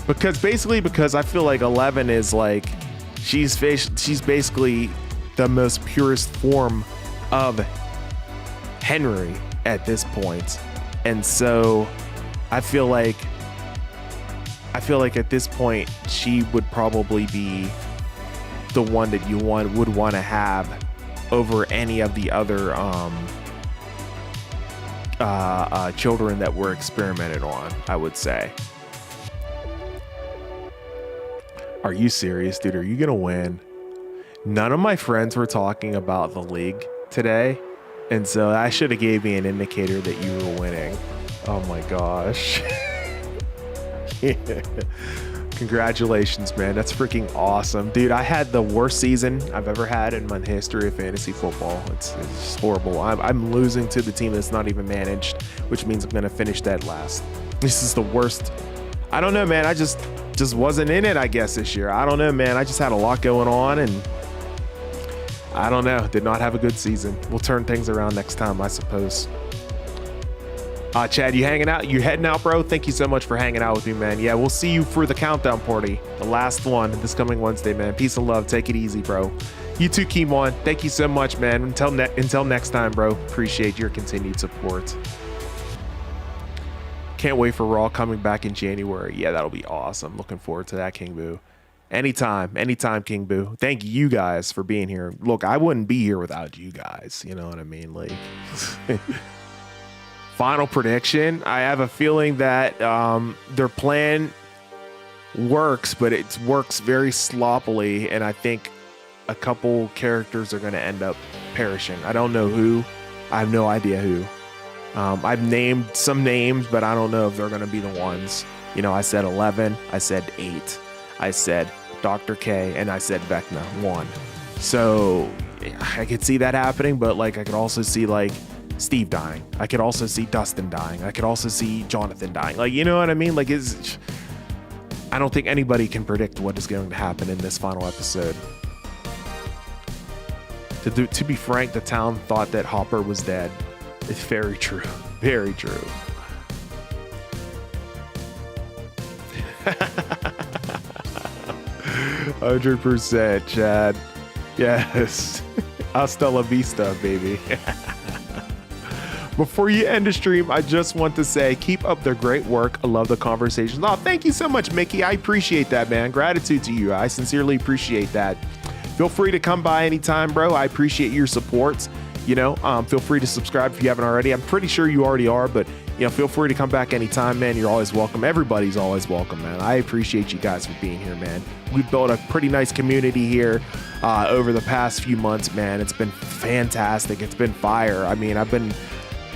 because I feel like 11 is like she's basically the most purest form of Henry at this point. And so I feel like at this point she would probably be the one that you would want to have over any of the other children that were experimented on, I would say. Are you serious, dude? Are you gonna win? None of my friends were talking about the league today, and so that should have gave me an indicator that you were winning. Oh my gosh. Congratulations, man. That's freaking awesome, dude. I had the worst season I've ever had in my history of fantasy football. It's just horrible. I'm losing to the team that's not even managed, which means I'm gonna finish dead last. This is the worst. I don't know, man. I just wasn't in it, I guess, this year. I don't know, man. I just had a lot going on, and I don't know. Did not have a good season. We'll turn things around next time, I suppose. Chad, you hanging out? You heading out, bro? Thank you so much for hanging out with me, man. Yeah, we'll see you for the countdown party, the last one this coming Wednesday, man. Peace and love. Take it easy, bro. You too, Keemon. Thank you so much, man. Until next time, bro. Appreciate your continued support. Can't wait for Raw coming back in January. Yeah, that'll be awesome. Looking forward to that, King Boo. Anytime, King Boo. Thank you guys for being here. Look, I wouldn't be here without you guys. You know what I mean? Like, final prediction. I have a feeling that their plan works, but it works very sloppily, and I think a couple characters are going to end up perishing. I don't know who. I have no idea who. I've named some names, but I don't know if they're going to be the ones. You know, I said 11, I said 8, I said Dr. K, and I said Vecna 1. So I could see that happening, but like I could also see like Steve dying. I could also see Dustin dying. I could also see Jonathan dying. Like, you know what I mean? Like, I don't think anybody can predict what is going to happen in this final episode. To be frank, the town thought that Hopper was dead. It's very true. Very true. %, Chad. Yes. Hasta la vista, baby. Before you end the stream, I just want to say, keep up the great work. I love the conversations. Oh, thank you so much, Mickey. I appreciate that, man. Gratitude to you. I sincerely appreciate that. Feel free to come by anytime, bro. I appreciate your support. You know, feel free to subscribe if you haven't already. I'm pretty sure you already are, but you know, feel free to come back anytime, man. You're always welcome. Everybody's always welcome, man. I appreciate you guys for being here, man. We've built a pretty nice community here over the past few months, man. It's been fantastic. It's been fire. I mean, I've been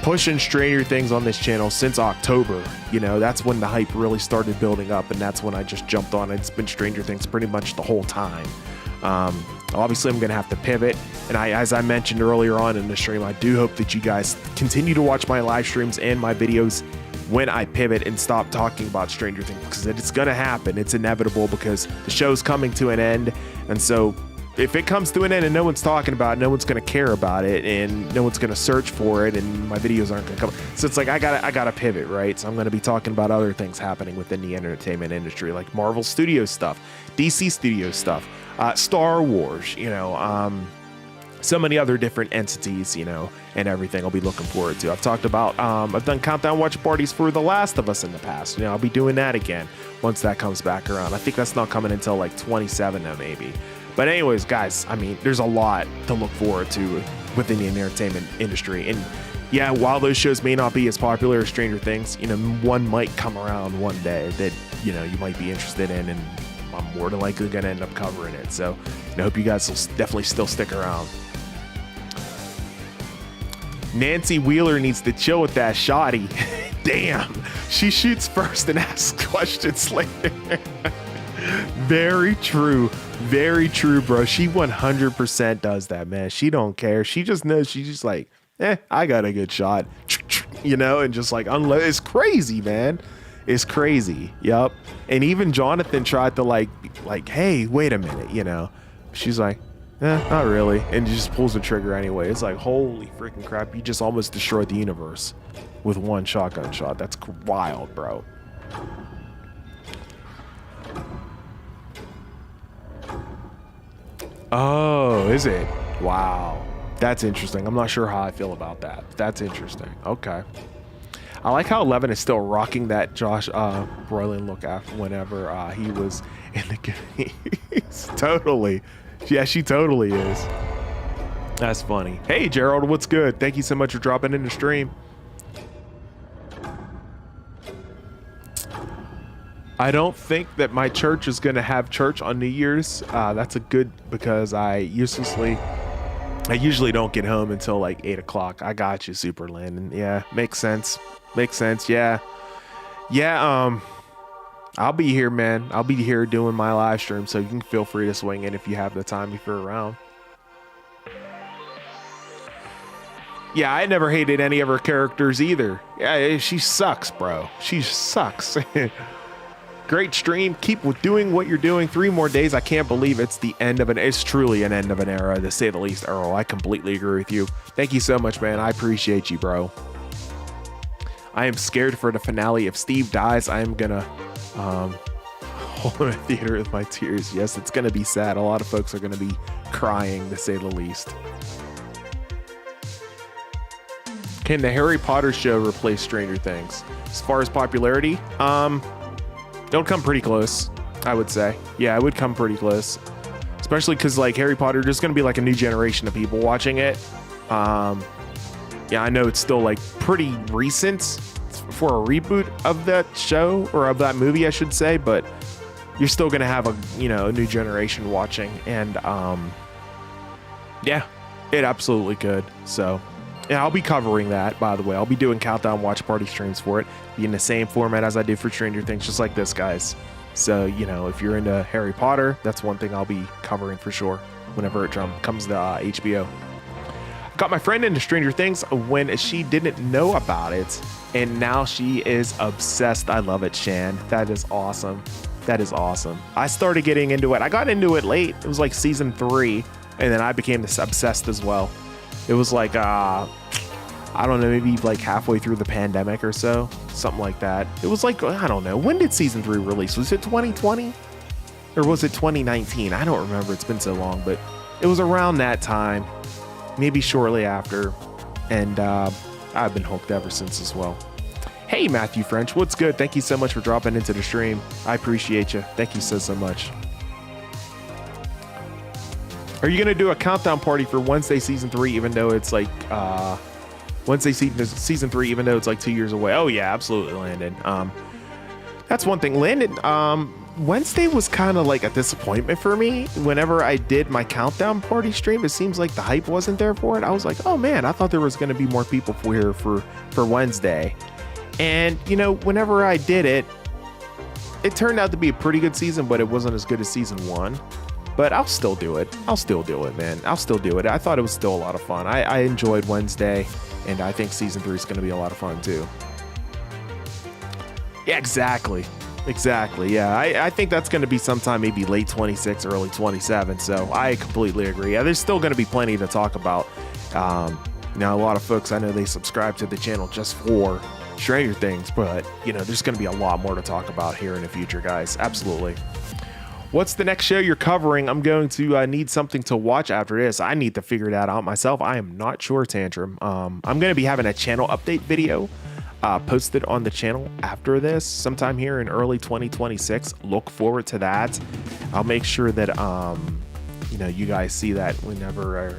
pushing Stranger Things on this channel since October. You know, that's when the hype really started building up, and that's when I just jumped on it. It's been Stranger Things pretty much the whole time. Obviously, I'm going to have to pivot. And as I mentioned earlier on in the stream, I do hope that you guys continue to watch my live streams and my videos when I pivot and stop talking about Stranger Things, because it's going to happen. It's inevitable because the show's coming to an end. And so if it comes to an end and no one's talking about it, no one's going to care about it, and no one's going to search for it, and my videos aren't going to come. So it's like, I gotta pivot, right? So I'm going to be talking about other things happening within the entertainment industry, like Marvel Studios stuff, DC Studios stuff, Star Wars, you know, so many other different entities, you know, and everything I'll be looking forward to. I've talked about, I've done countdown watch parties for The Last of Us in the past. You know, I'll be doing that again once that comes back around. I think that's not coming until like 27 now, maybe. But anyways, guys, I mean, there's a lot to look forward to within the entertainment industry. And yeah, while those shows may not be as popular as Stranger Things, you know, one might come around one day that, you know, you might be interested in, and I'm more than likely going to end up covering it. So I hope you guys will definitely still stick around. Nancy Wheeler needs to chill with that shoddy. Damn, she shoots first and asks questions later. Very true, bro. She 100% does that, man. She don't care. She just knows. She's just like, I got a good shot, you know, and just like unload. It's crazy, man. It's crazy. Yup. And even Jonathan tried to like, hey, wait a minute, you know. She's like, not really, and just pulls the trigger anyway. It's like, holy freaking crap, you just almost destroyed the universe with one shotgun shot. That's wild, bro. Oh, is it? Wow, that's interesting. I'm not sure how I feel about that. That's interesting. Okay. I like how Eleven is still rocking that Josh Brolin look after whenever he was in the game. Totally. Yeah, she totally is. That's funny. Hey, Gerald, what's good? Thank you so much for dropping in the stream. I don't think that my church is going to have church on New Year's. That's a good, because I usually don't get home until like 8 o'clock. I got you, Super Landon. Yeah, makes sense. Makes sense. Yeah. Yeah. I'll be here, man. I'll be here doing my live stream, so you can feel free to swing in if you have the time, if you're around. Yeah, I never hated any of her characters either. Yeah, she sucks, bro. She sucks. Great stream. Keep doing what you're doing. 3 more days. I can't believe it's the end of it's truly an end of an era, to say the least, Earl. I completely agree with you. Thank you so much, man. I appreciate you, bro. I am scared for the finale. If Steve dies, I am gonna hold him at theater with my tears. Yes, it's gonna be sad. A lot of folks are gonna be crying, to say the least. Can the Harry Potter show replace Stranger Things? As far as popularity, it'll come pretty close, I would say. Yeah, it would come pretty close. Especially because like Harry Potter, there's gonna be like a new generation of people watching it. Yeah, I know it's still like pretty recent for a reboot of that show, or of that movie, I should say, but you're still gonna have a new generation watching, and yeah, it absolutely could. So yeah, I'll be covering that, by the way. I'll be doing countdown watch party streams for it, be in the same format as I did for Stranger Things, just like this, guys. So if you're into Harry Potter, that's one thing I'll be covering for sure whenever it comes to HBO. Got my friend into Stranger Things when she didn't know about it, and now she is obsessed. I love it, Shan. That is awesome. That is awesome. I started getting into it. I got into it late. It was like season 3, and then I became obsessed as well. It was like, I don't know, maybe like halfway through the pandemic or so, something like that. It was like, I don't know. When did season 3 release? Was it 2020 or was it 2019? I don't remember. It's been so long, but it was around that time. Maybe shortly after. And I've been hooked ever since as well. Hey, Matthew French, what's good? Thank you so much for dropping into the stream. I appreciate you. Thank you so much. Are you gonna do a countdown party for Wednesday season 3, even though it's like Wednesday season 3, even though it's like 2 years away? Oh yeah, absolutely, Landon. That's one thing, Landon. Wednesday was kind of like a disappointment for me. Whenever I did my countdown party stream, it seems like the hype wasn't there for it. I was like, oh man, I thought there was gonna be more people here for Wednesday. And you know, whenever I did it, it turned out to be a pretty good season, but it wasn't as good as season 1. But I'll still do it. I'll still do it, man. I'll still do it. I thought it was still a lot of fun. I enjoyed Wednesday, and I think season 3 is going to be a lot of fun too. Yeah, exactly. Yeah, I think that's going to be sometime maybe late 26, early 27. So I completely agree. Yeah, there's still going to be plenty to talk about. Now, a lot of folks, I know they subscribe to the channel just for Stranger Things, but you know, there's going to be a lot more to talk about here in the future, guys. Absolutely. What's the next show you're covering? I'm going to need something to watch after this. I need to figure that out myself. I am not sure, Tantrum. I'm going to be having a channel update video posted on the channel after this, sometime here in early 2026. Look forward to that. I'll make sure that you know, you guys see that whenever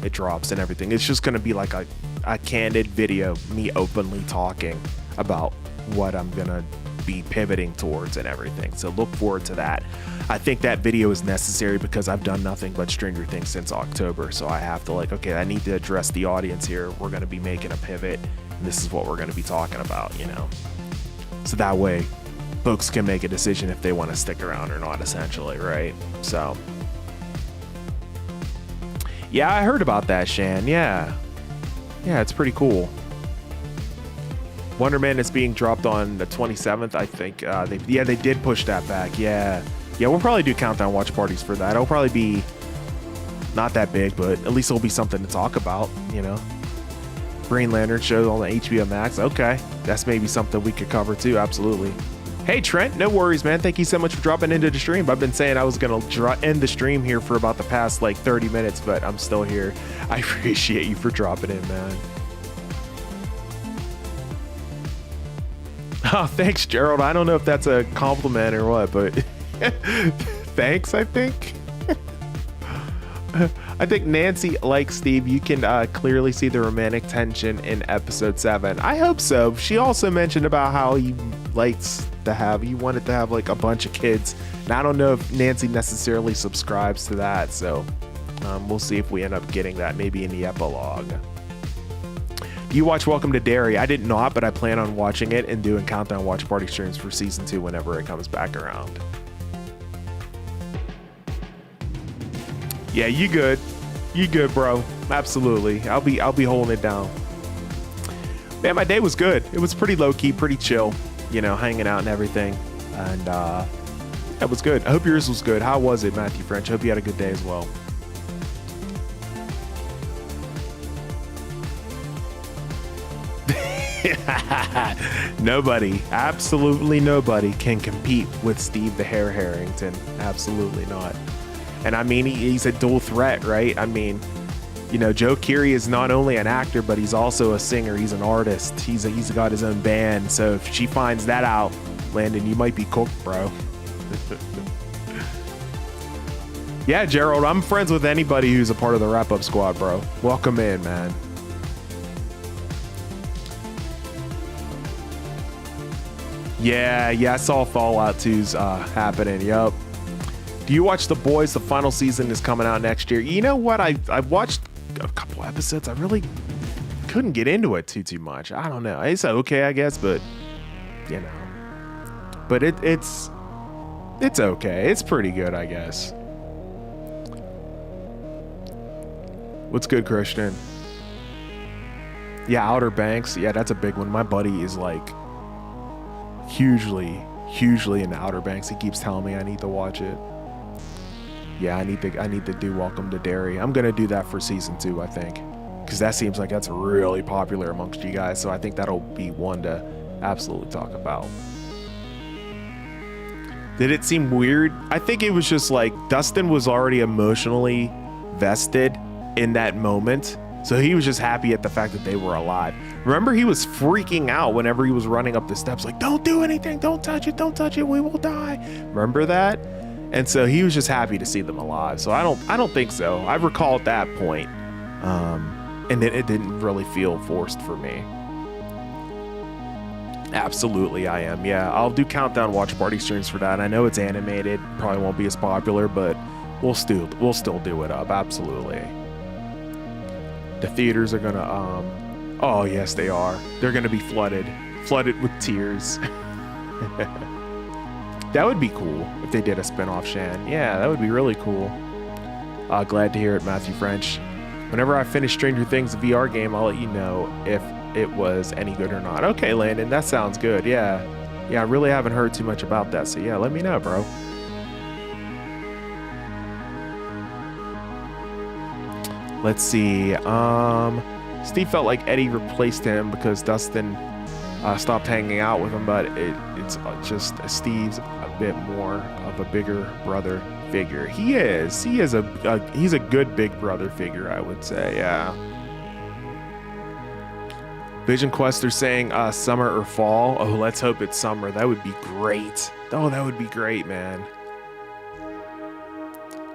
it drops and everything. It's just going to be like a candid video, me openly talking about what I'm going to be pivoting towards and everything. So look forward to that. I think that video is necessary because I've done nothing but Stranger Things since October. So I have to like, okay, I need to address the audience here. We're going to be making a pivot, and this is what we're going to be talking about, you know? So that way folks can make a decision if they want to stick around or not, essentially, right? So yeah, I heard about that, Shan. Yeah, it's pretty cool. Wonder Man is being dropped on the 27th, I think. They did push that back. Yeah, we'll probably do countdown watch parties for that. It'll probably be not that big, but at least it'll be something to talk about, you know. Green Lantern show on the HBO Max. Okay, that's maybe something we could cover too. Absolutely. Hey Trent, no worries, man. Thank you so much for dropping into the stream. I've been saying I was gonna end the stream here for about the past like 30 minutes, but I'm still here. I appreciate you for dropping in, man. Oh, thanks, Gerald. I don't know if that's a compliment or what, but thanks, I think. I think Nancy likes Steve. You can clearly see the romantic tension in episode 7. I hope so. She also mentioned about how he wanted to have like a bunch of kids. And I don't know if Nancy necessarily subscribes to that. So we'll see if we end up getting that maybe in the epilogue. You watch Welcome to Derry. I did not, but I plan on watching it and doing countdown watch party streams for season 2 whenever it comes back around. Yeah, you good, bro. Absolutely. I'll be holding it down. Man, my day was good. It was pretty low key, pretty chill, you know, hanging out and everything. And it was good. I hope yours was good. How was it, Matthew French? Hope you had a good day as well. Nobody, absolutely nobody can compete with Steve the Hair Harrington. Absolutely not. And I mean, he's a dual threat, right? I mean, you know, Joe Keery is not only an actor, but he's also a singer. He's an artist. He's got his own band. So if she finds that out, Landon, you might be cooked, bro. Yeah, Gerald, I'm friends with anybody who's a part of the Wrap Up Squad, bro. Welcome in, man. Yeah, I saw Fallout 2's happening. Yup. Do you watch The Boys? The final season is coming out next year. You know what? I've watched a couple episodes. I really couldn't get into it too much. I don't know. It's okay, I guess, but you know. But it's okay. It's pretty good, I guess. What's good, Christian? Yeah, Outer Banks. Yeah, that's a big one. My buddy is like hugely into Outer Banks. He keeps telling me I need to watch it. Yeah, I need to do Welcome to Derry. I'm gonna do that for season 2, I think, because that seems like that's really popular amongst you guys. So I think that'll be one to absolutely talk about. Did it seem weird? I think it was just like Dustin was already emotionally vested in that moment, So he was just happy at the fact that they were alive. Remember, he was freaking out whenever he was running up the steps, like, don't do anything, don't touch it, we will die. Remember that? And so he was just happy to see them alive. So I don't think so. I recall at that point, and it didn't really feel forced for me. Absolutely, I am. Yeah, I'll do countdown watch party streams for that. I know it's animated, probably won't be as popular, but we'll still do it up. Absolutely. The theaters are gonna oh yes they are. They're gonna be flooded with tears. That would be cool if they did a spin-off Shan. Yeah, that would be really cool. Glad to hear it, Matthew French. Whenever I finish Stranger Things VR game, I'll let you know if it was any good or not. Okay, Landon, that sounds good. Yeah, I really haven't heard too much about that, so yeah, let me know, bro. Let's see. Steve felt like Eddie replaced him because Dustin stopped hanging out with him, but it's just Steve's a bit more of a bigger brother figure. He's a good big brother figure, I would say. Yeah. Vision Quest, they're saying summer or fall. Oh, let's hope it's summer. That would be great. Oh, that would be great, man.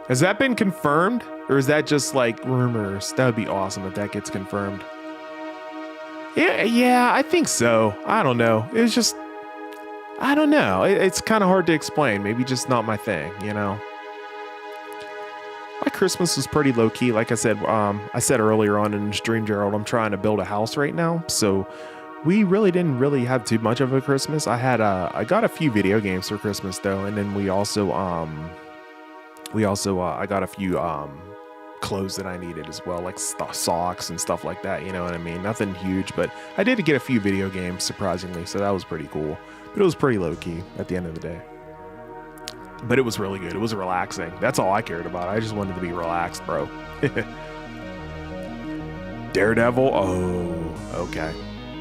Has that been confirmed? Or is that just like rumors? That would be awesome if that gets confirmed. Yeah, I think so. I don't know. It's just, I don't know. It's kind of hard to explain. Maybe just not my thing, you know? My Christmas was pretty low key. Like I said earlier on in the stream, Gerald, I'm trying to build a house right now. So we really didn't have too much of a Christmas. I got a few video games for Christmas though. And then I got a few, clothes that I needed as well, like socks and stuff like that, you know what I mean? Nothing huge, but I did get a few video games, surprisingly, so that was pretty cool. But it was pretty low-key at the end of the day. But it was really good. It was relaxing. That's all I cared about. I just wanted to be relaxed, bro. Daredevil? Oh,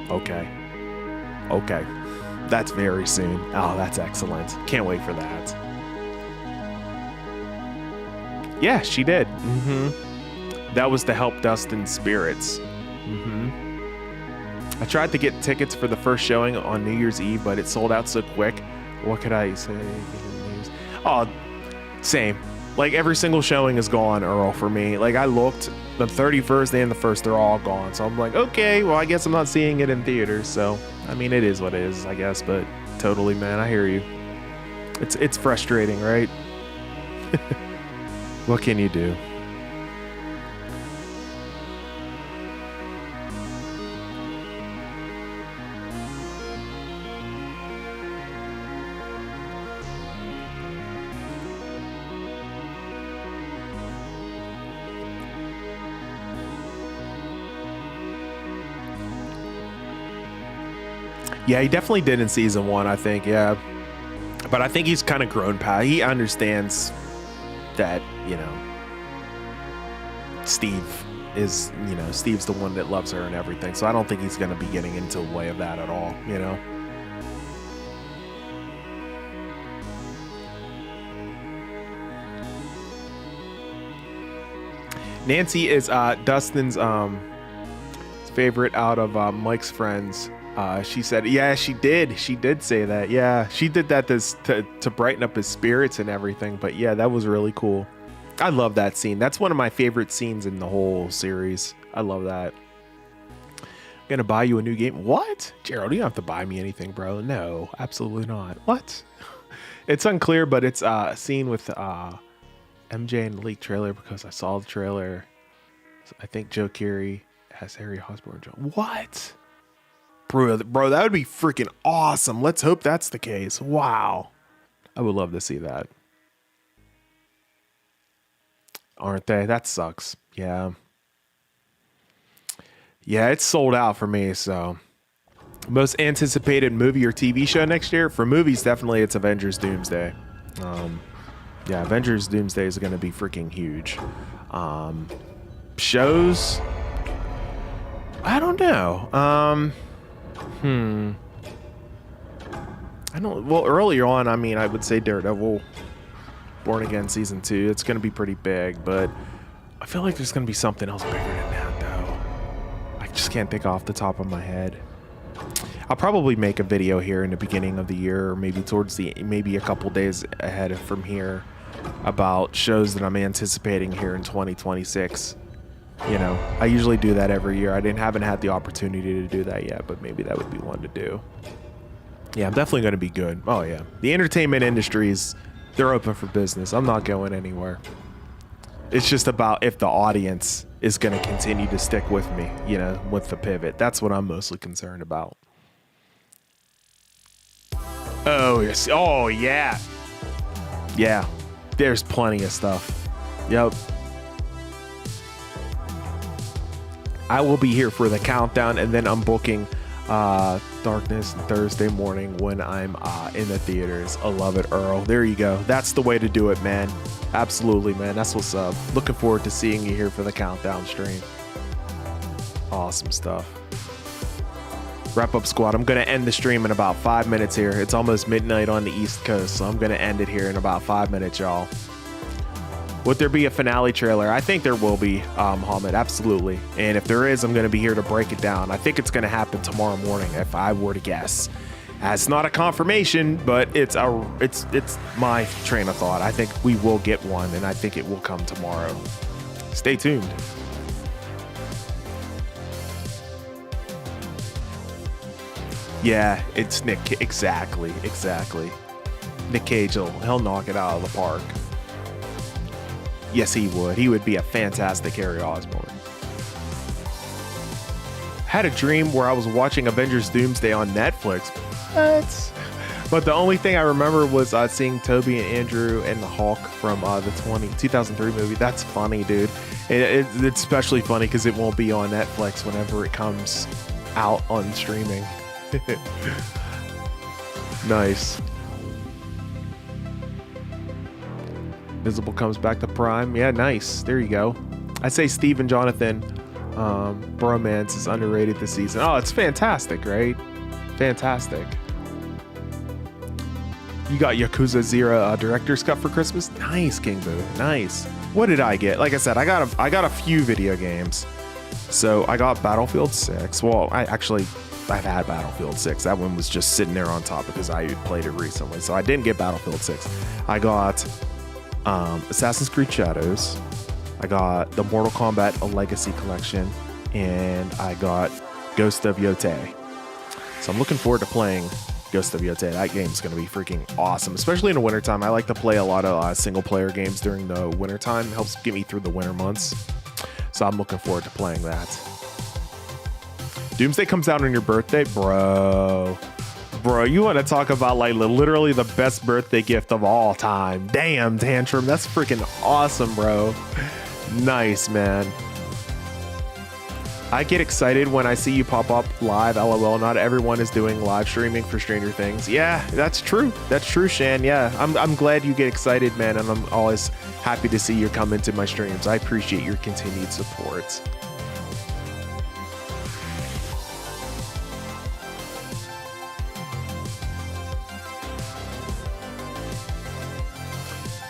okay. That's very soon. Oh, that's excellent. Can't wait for that. Yeah, she did. That was to help Dustin's spirits. I tried to get tickets for the first showing on New Year's Eve, but it sold out so quick. What could I say? Oh, same. Like every single showing is gone, Earl, for me. Like I looked, the 31st and the 1st, they're all gone. So I'm like, okay, well, I guess I'm not seeing it in theaters. So, I mean, it is what it is, I guess, but totally, man, I hear you. It's frustrating, right? What can you do? Yeah, he definitely did in season 1, I think, yeah. But I think he's kind of grown past. He understands that, you know, Steve's the one that loves her and everything. So I don't think he's going to be getting into the way of that at all, you know. Nancy is Dustin's favorite out of Mike's friends. She said, yeah, she did say that. Yeah, she did that to brighten up his spirits and everything. But yeah, that was really cool. I love that scene. That's one of my favorite scenes in the whole series. I love that. I'm gonna buy you a new game. What? Gerald, you don't have to buy me anything, bro. No, absolutely not. What? It's unclear, but it's a scene with MJ in the leaked trailer because I saw the trailer. I think Joe Keery has Harry Osborn. What? Bro, that would be freaking awesome. Let's hope that's the case. Wow. I would love to see that. Aren't they? That sucks. Yeah. Yeah, it's sold out for me, so. Most anticipated movie or TV show next year? For movies, definitely it's Avengers Doomsday. Yeah, Avengers Doomsday is going to be freaking huge. Shows? I don't know. Well, earlier on, I mean, I would say Daredevil, Born Again Season 2. It's going to be pretty big, but I feel like there's going to be something else bigger than that, though. just can't think off the top of my head. I'll probably make a video here in the beginning of the year, or maybe a couple days ahead from here, about shows that I'm anticipating here in 2026. You know, I usually do that every year. I haven't had the opportunity to do that yet, but maybe that would be one to do. Yeah, I'm definitely going to be good. Oh yeah, the entertainment industries, they're open for business. I'm not going anywhere. It's just about if the audience is going to continue to stick with me, you know, with the pivot. That's what I'm mostly concerned about. Oh yes. Oh yeah. Yeah. There's plenty of stuff. Yep. I will be here for the countdown, and then I'm booking Darkness Thursday morning when I'm in the theaters. I love it, Earl. There you go. That's the way to do it, man. Absolutely, man. That's what's up. Looking forward to seeing you here for the countdown stream. Awesome stuff. Wrap up squad. I'm going to end the stream in about 5 minutes here. It's almost midnight on the East Coast, so I'm going to end it here in about 5 minutes, y'all. Would there be a finale trailer? I think there will be, Hamid, absolutely. And if there is, I'm going to be here to break it down. I think it's going to happen tomorrow morning, if I were to guess. It's not a confirmation, but it's my train of thought. I think we will get one, and I think it will come tomorrow. Stay tuned. Yeah, it's Nick. Exactly. Nick Cage, he'll knock it out of the park. Yes, he would. He would be a fantastic Harry Osborn. Had a dream where I was watching Avengers Doomsday on Netflix. What? But the only thing I remember was seeing Toby and Andrew and the Hulk from the 2003 movie. That's funny, dude. It's especially funny because it won't be on Netflix whenever it comes out on streaming. Nice. Visible comes back to Prime. Yeah, nice. There you go. I say Steve and Jonathan bromance is underrated this season. Oh, it's fantastic, right? Fantastic. You got Yakuza 0 director's cut for Christmas? Nice, King Boo. Nice. What did I get? Like I said, I got a few video games. So I got Battlefield 6. Well, I've had Battlefield 6. That one was just sitting there on top because I played it recently. So I didn't get Battlefield 6. I got Assassin's Creed Shadows. I got the Mortal Kombat: A Legacy Collection, and I got Ghost of Yotei. So I'm looking forward to playing Ghost of Yotei. That game's going to be freaking awesome, especially in the wintertime. I like to play a lot of single player games during the wintertime. It helps get me through the winter months. So I'm looking forward to playing that. Doomsday comes out on your birthday? Bro, you want to talk about like literally the best birthday gift of all time. Damn, Tantrum. That's freaking awesome, bro. Nice, man. I get excited when I see you pop up live. LOL. Not everyone is doing live streaming for Stranger Things. Yeah, that's true. That's true, Shan. Yeah, I'm glad you get excited, man. And I'm always happy to see you come into my streams. I appreciate your continued support.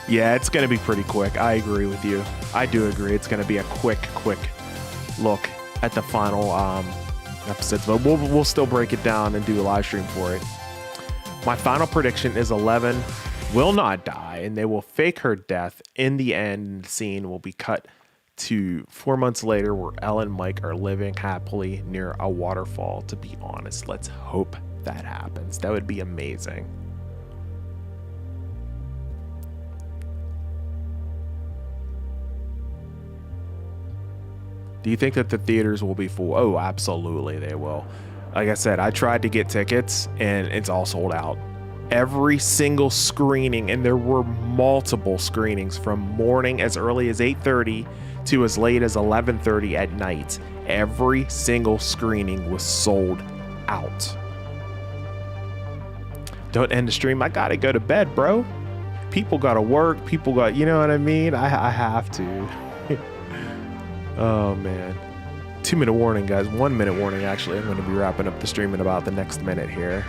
Yeah, it's going to be pretty quick. I agree with you. I do agree. It's going to be a quick look at the final episodes, but we'll still break it down and do a live stream for it. My final prediction is 11 will not die, and they will fake her death. In the end, the scene will be cut to 4 months later where Elle and Mike are living happily near a waterfall. To be honest, let's hope that happens. That would be amazing. Do you think that the theaters will be full? Oh, absolutely they will. Like I said, I tried to get tickets and it's all sold out. Every single screening, and there were multiple screenings from morning as early as 8:30 to as late as 11:30 at night. Every single screening was sold out. Don't end the stream. I gotta go to bed, bro. People gotta work. People got, you know what I mean? I have to. Oh man. 2 minute warning, guys. 1 minute warning, actually. I'm going to be wrapping up the stream in about the next minute here.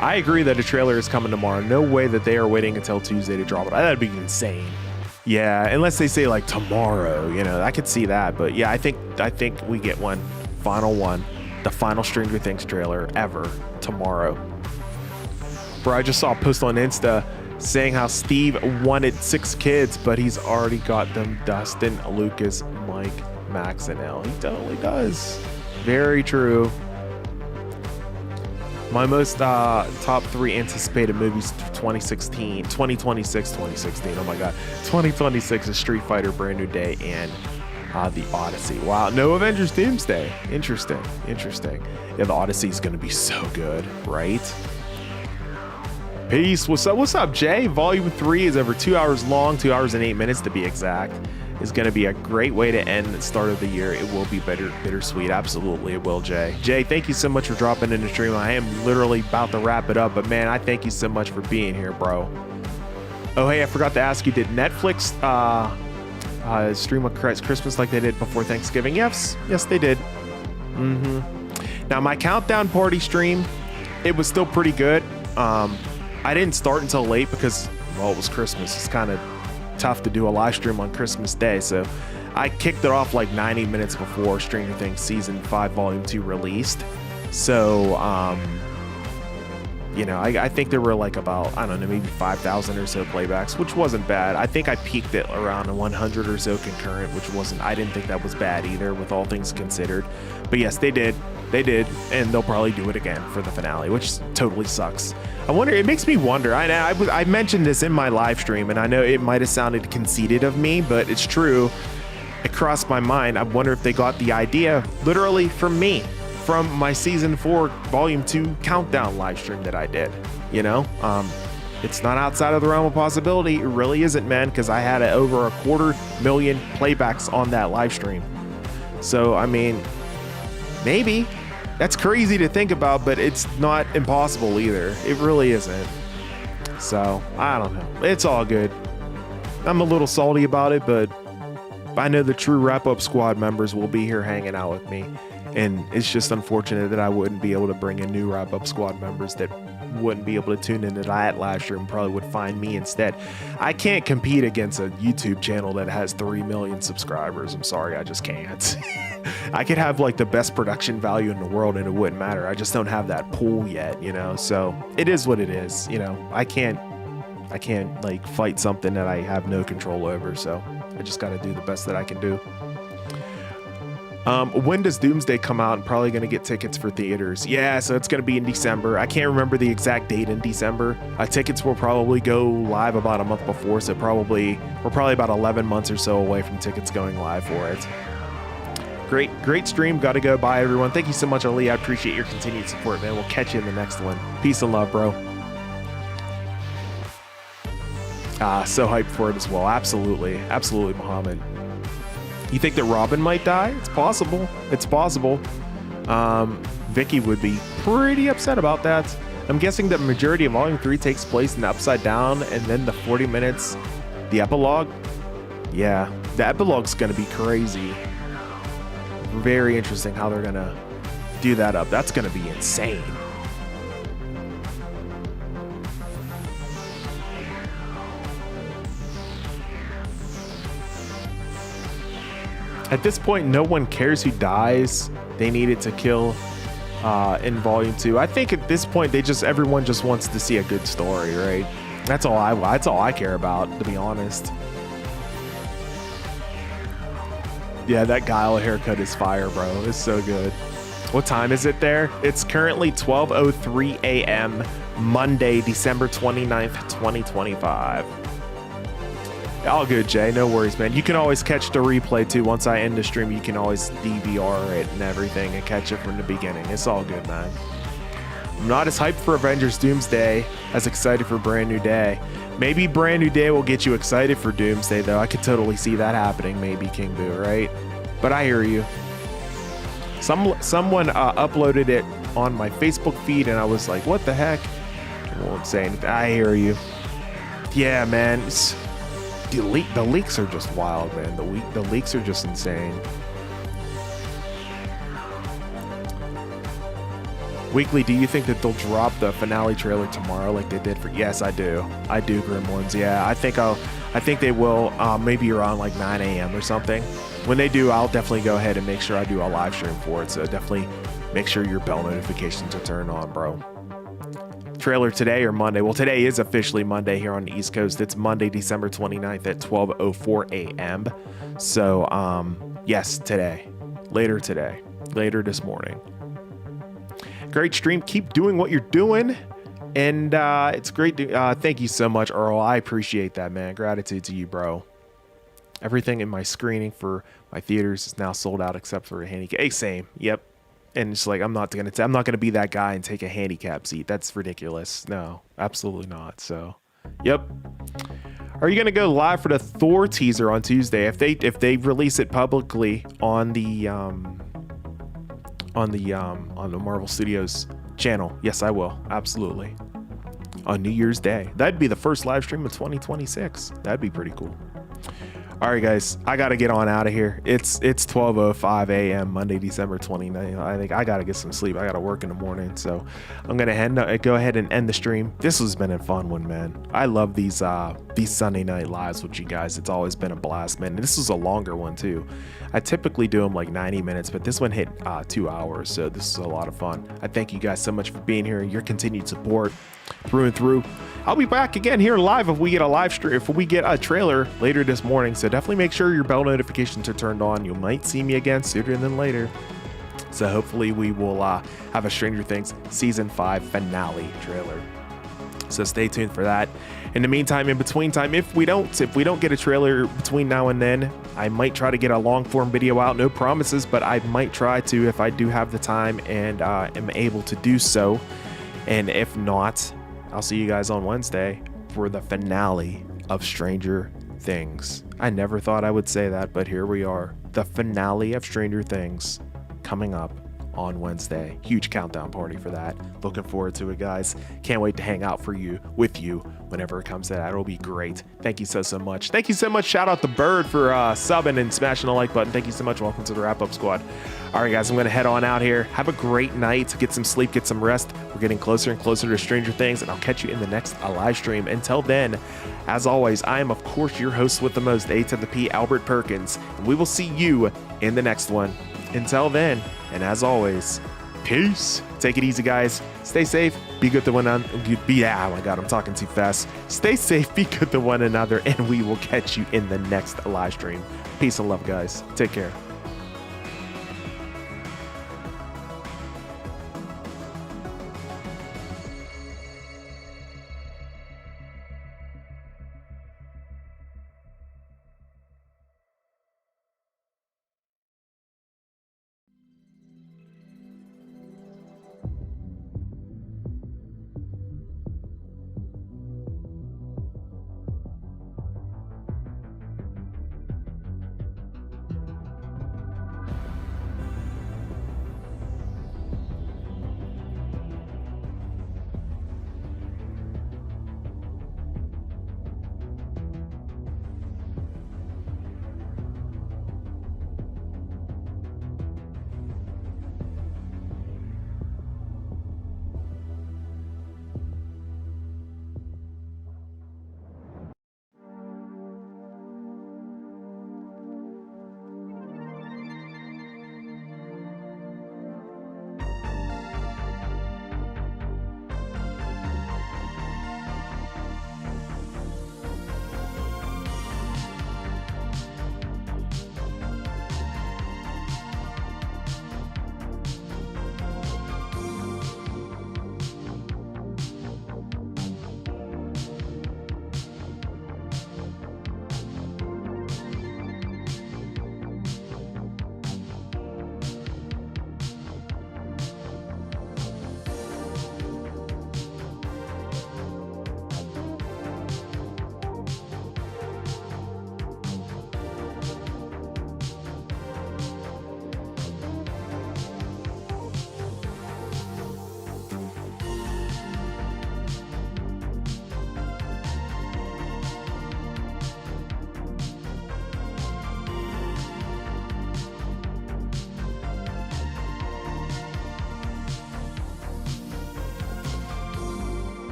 I agree that a trailer is coming tomorrow. No way that they are waiting until Tuesday to drop it. That'd be insane. Yeah, unless they say like tomorrow, you know, I could see that. But yeah, I think we get one, the final Stranger Things trailer ever tomorrow. Bro, I just saw a post on Insta saying how Steve wanted 6 kids, but he's already got them: Dustin, Lucas, Mike, Max, and Elle. He totally does. Very true. My most top 3 anticipated movies 2026, 2016. Oh my God. 2026 is Street Fighter Brand New Day and The Odyssey. Wow. No Avengers Doomsday. Interesting. Yeah, The Odyssey is going to be so good, right? Peace. What's up, Jay? Volume 3 is over 2 hours long, 2 hours and 8 minutes to be exact. Is going to be a great way to end the start of the year. It will be bittersweet. Absolutely, it will, Jay. Jay, thank you so much for dropping in the stream. I am literally about to wrap it up, but man, I thank you so much for being here, bro. Oh, hey, I forgot to ask you, did Netflix stream a Christmas like they did before Thanksgiving? Yes, they did. Now, my countdown party stream, it was still pretty good. I didn't start until late because, well, it was Christmas. It's kind of tough to do a live stream on Christmas Day, so I kicked it off like 90 minutes before Stranger Things Season 5 Volume 2 released. So, you know, I think there were like about, I don't know, maybe 5,000 or so playbacks, which wasn't bad. I think I peaked it around 100 or so concurrent, which I didn't think that was bad either, with all things considered. But yes, they did, and they'll probably do it again for the finale, which totally sucks. I wonder, it makes me wonder. I mentioned this in my live stream, and I know it might have sounded conceited of me, but it's true. It crossed my mind. I wonder if they got the idea literally from me, from my Season 4 Volume 2 countdown live stream that I did. You know, it's not outside of the realm of possibility. It really isn't, man, because I had over 250,000 playbacks on that live stream. So, I mean, maybe. That's crazy to think about, but it's not impossible either. It really isn't. So, I don't know. It's all good. I'm a little salty about it, but I know the true wrap-up squad members will be here hanging out with me. And it's just unfortunate that I wouldn't be able to bring in new wrap-up squad members that wouldn't be able to tune into that live stream, probably would find me instead. I can't compete against a YouTube channel that has 3 million subscribers. I'm sorry, I just can't. I could have like the best production value in the world and it wouldn't matter. I just don't have that pool yet, you know? So it is what it is, you know? I can't like fight something that I have no control over. So I just got to do the best that I can do. When does Doomsday come out? I'm probably going to get tickets for theaters. Yeah, so it's going to be in December. I can't remember the exact date in December. Tickets will probably go live about a month before, so we're probably about 11 months or so away from tickets going live for it. Great stream. Got to go. Bye, everyone. Thank you so much, Ali. I appreciate your continued support, man. We'll catch you in the next one. Peace and love, bro. So hyped for it as well. Absolutely, Muhammad. You think that Robin might die? It's possible. Vicky would be pretty upset about that. I'm guessing that majority of Volume 3 takes place in the Upside Down, and then the 40 minutes, the epilogue. Yeah, the epilogue's gonna be crazy. Very interesting how they're gonna do that up. That's gonna be insane. At this point, no one cares who dies. They needed to kill in Volume 2. I think at this point, everyone just wants to see a good story, right? That's all I care about, to be honest. Yeah, that Guile haircut is fire, bro. It's so good. What time is it there? It's currently 12:03 a.m. Monday, December 29th, 2025. All good, Jay. No worries, man. You can always catch the replay, too. Once I end the stream, you can always DVR it and everything and catch it from the beginning. It's all good, man. I'm not as hyped for Avengers Doomsday as excited for Brand New Day. Maybe Brand New Day will get you excited for Doomsday, though. I could totally see that happening, maybe, King Boo, right? But I hear you. Someone uploaded it on my Facebook feed, and I was like, what the heck? I won't say anything. I hear you. Yeah, man. The leaks are just wild, man. The leaks are just insane. Weekly, do you think that they'll drop the finale trailer tomorrow like they did for... Yes, I do. I do, Grim Ones. Yeah, I I think they will, maybe around like 9 a.m. or something. When they do, I'll definitely go ahead and make sure I do a live stream for it. So definitely make sure your bell notifications are turned on, bro. Trailer today or Monday? Well, today is officially Monday here on the East Coast. It's Monday, December 29th at 12:04 a.m. So, yes, today. Later today. Later this morning. Great stream. Keep doing what you're doing. And it's great to thank you so much, Earl. I appreciate that, man. Gratitude to you, bro. Everything in my screening for my theaters is now sold out except for a handicap. Hey, same. Yep. And it's like I'm not gonna be that guy and take a handicap seat. That's ridiculous. No, absolutely not. So, yep. Are you gonna go live for the Thor teaser on Tuesday? If they release it publicly on the Marvel Studios channel, yes, I will. Absolutely. On New Year's Day. That'd be the first live stream of 2026. That'd be pretty cool. All right, guys, I got to get on out of here. It's 12:05 a.m. Monday, December 29th. I think I got to get some sleep. I got to work in the morning. So I'm going to go ahead and end the stream. This has been a fun one, man. I love these Sunday night lives with you guys. It's always been a blast, man. And this was a longer one, too. I typically do them like 90 minutes, but this one hit 2 hours. So this is a lot of fun. I thank you guys so much for being here and your continued support through and through. I'll be back again here live if we get a live stream, if we get a trailer later this morning. So definitely make sure your bell notifications are turned on. You might see me again sooner than later. So hopefully we will have a Stranger Things season 5 finale trailer. So stay tuned for that. In the meantime, in between time, if we don't get a trailer between now and then, I might try to get a long form video out. No promises, but I might try to if I do have the time and am able to do so. And if not, I'll see you guys on Wednesday for the finale of Stranger Things. I never thought I would say that, but here we are. The finale of Stranger Things coming up on Wednesday. Huge countdown party for that. Looking forward to it, guys. Can't wait to hang out with you whenever it comes to that. It'll be great. Thank you so much. Thank you so much. Shout out to Bird for subbing and smashing the like button. Thank you so much. Welcome to the Wrap Up Squad. All right, guys, I'm going to head on out here. Have a great night. Get some sleep, get some rest. We're getting closer and closer to Stranger Things, and I'll catch you in the next live stream. Until then, as always, I am, of course, your host with the most, A to the P, Albert Perkins, and we will see you in the next one. Until then, and as always, peace. Take it easy, guys. Stay safe. Be good to one another. Oh my God, I'm talking too fast. Stay safe. Be good to one another, and we will catch you in the next live stream. Peace and love, guys. Take care.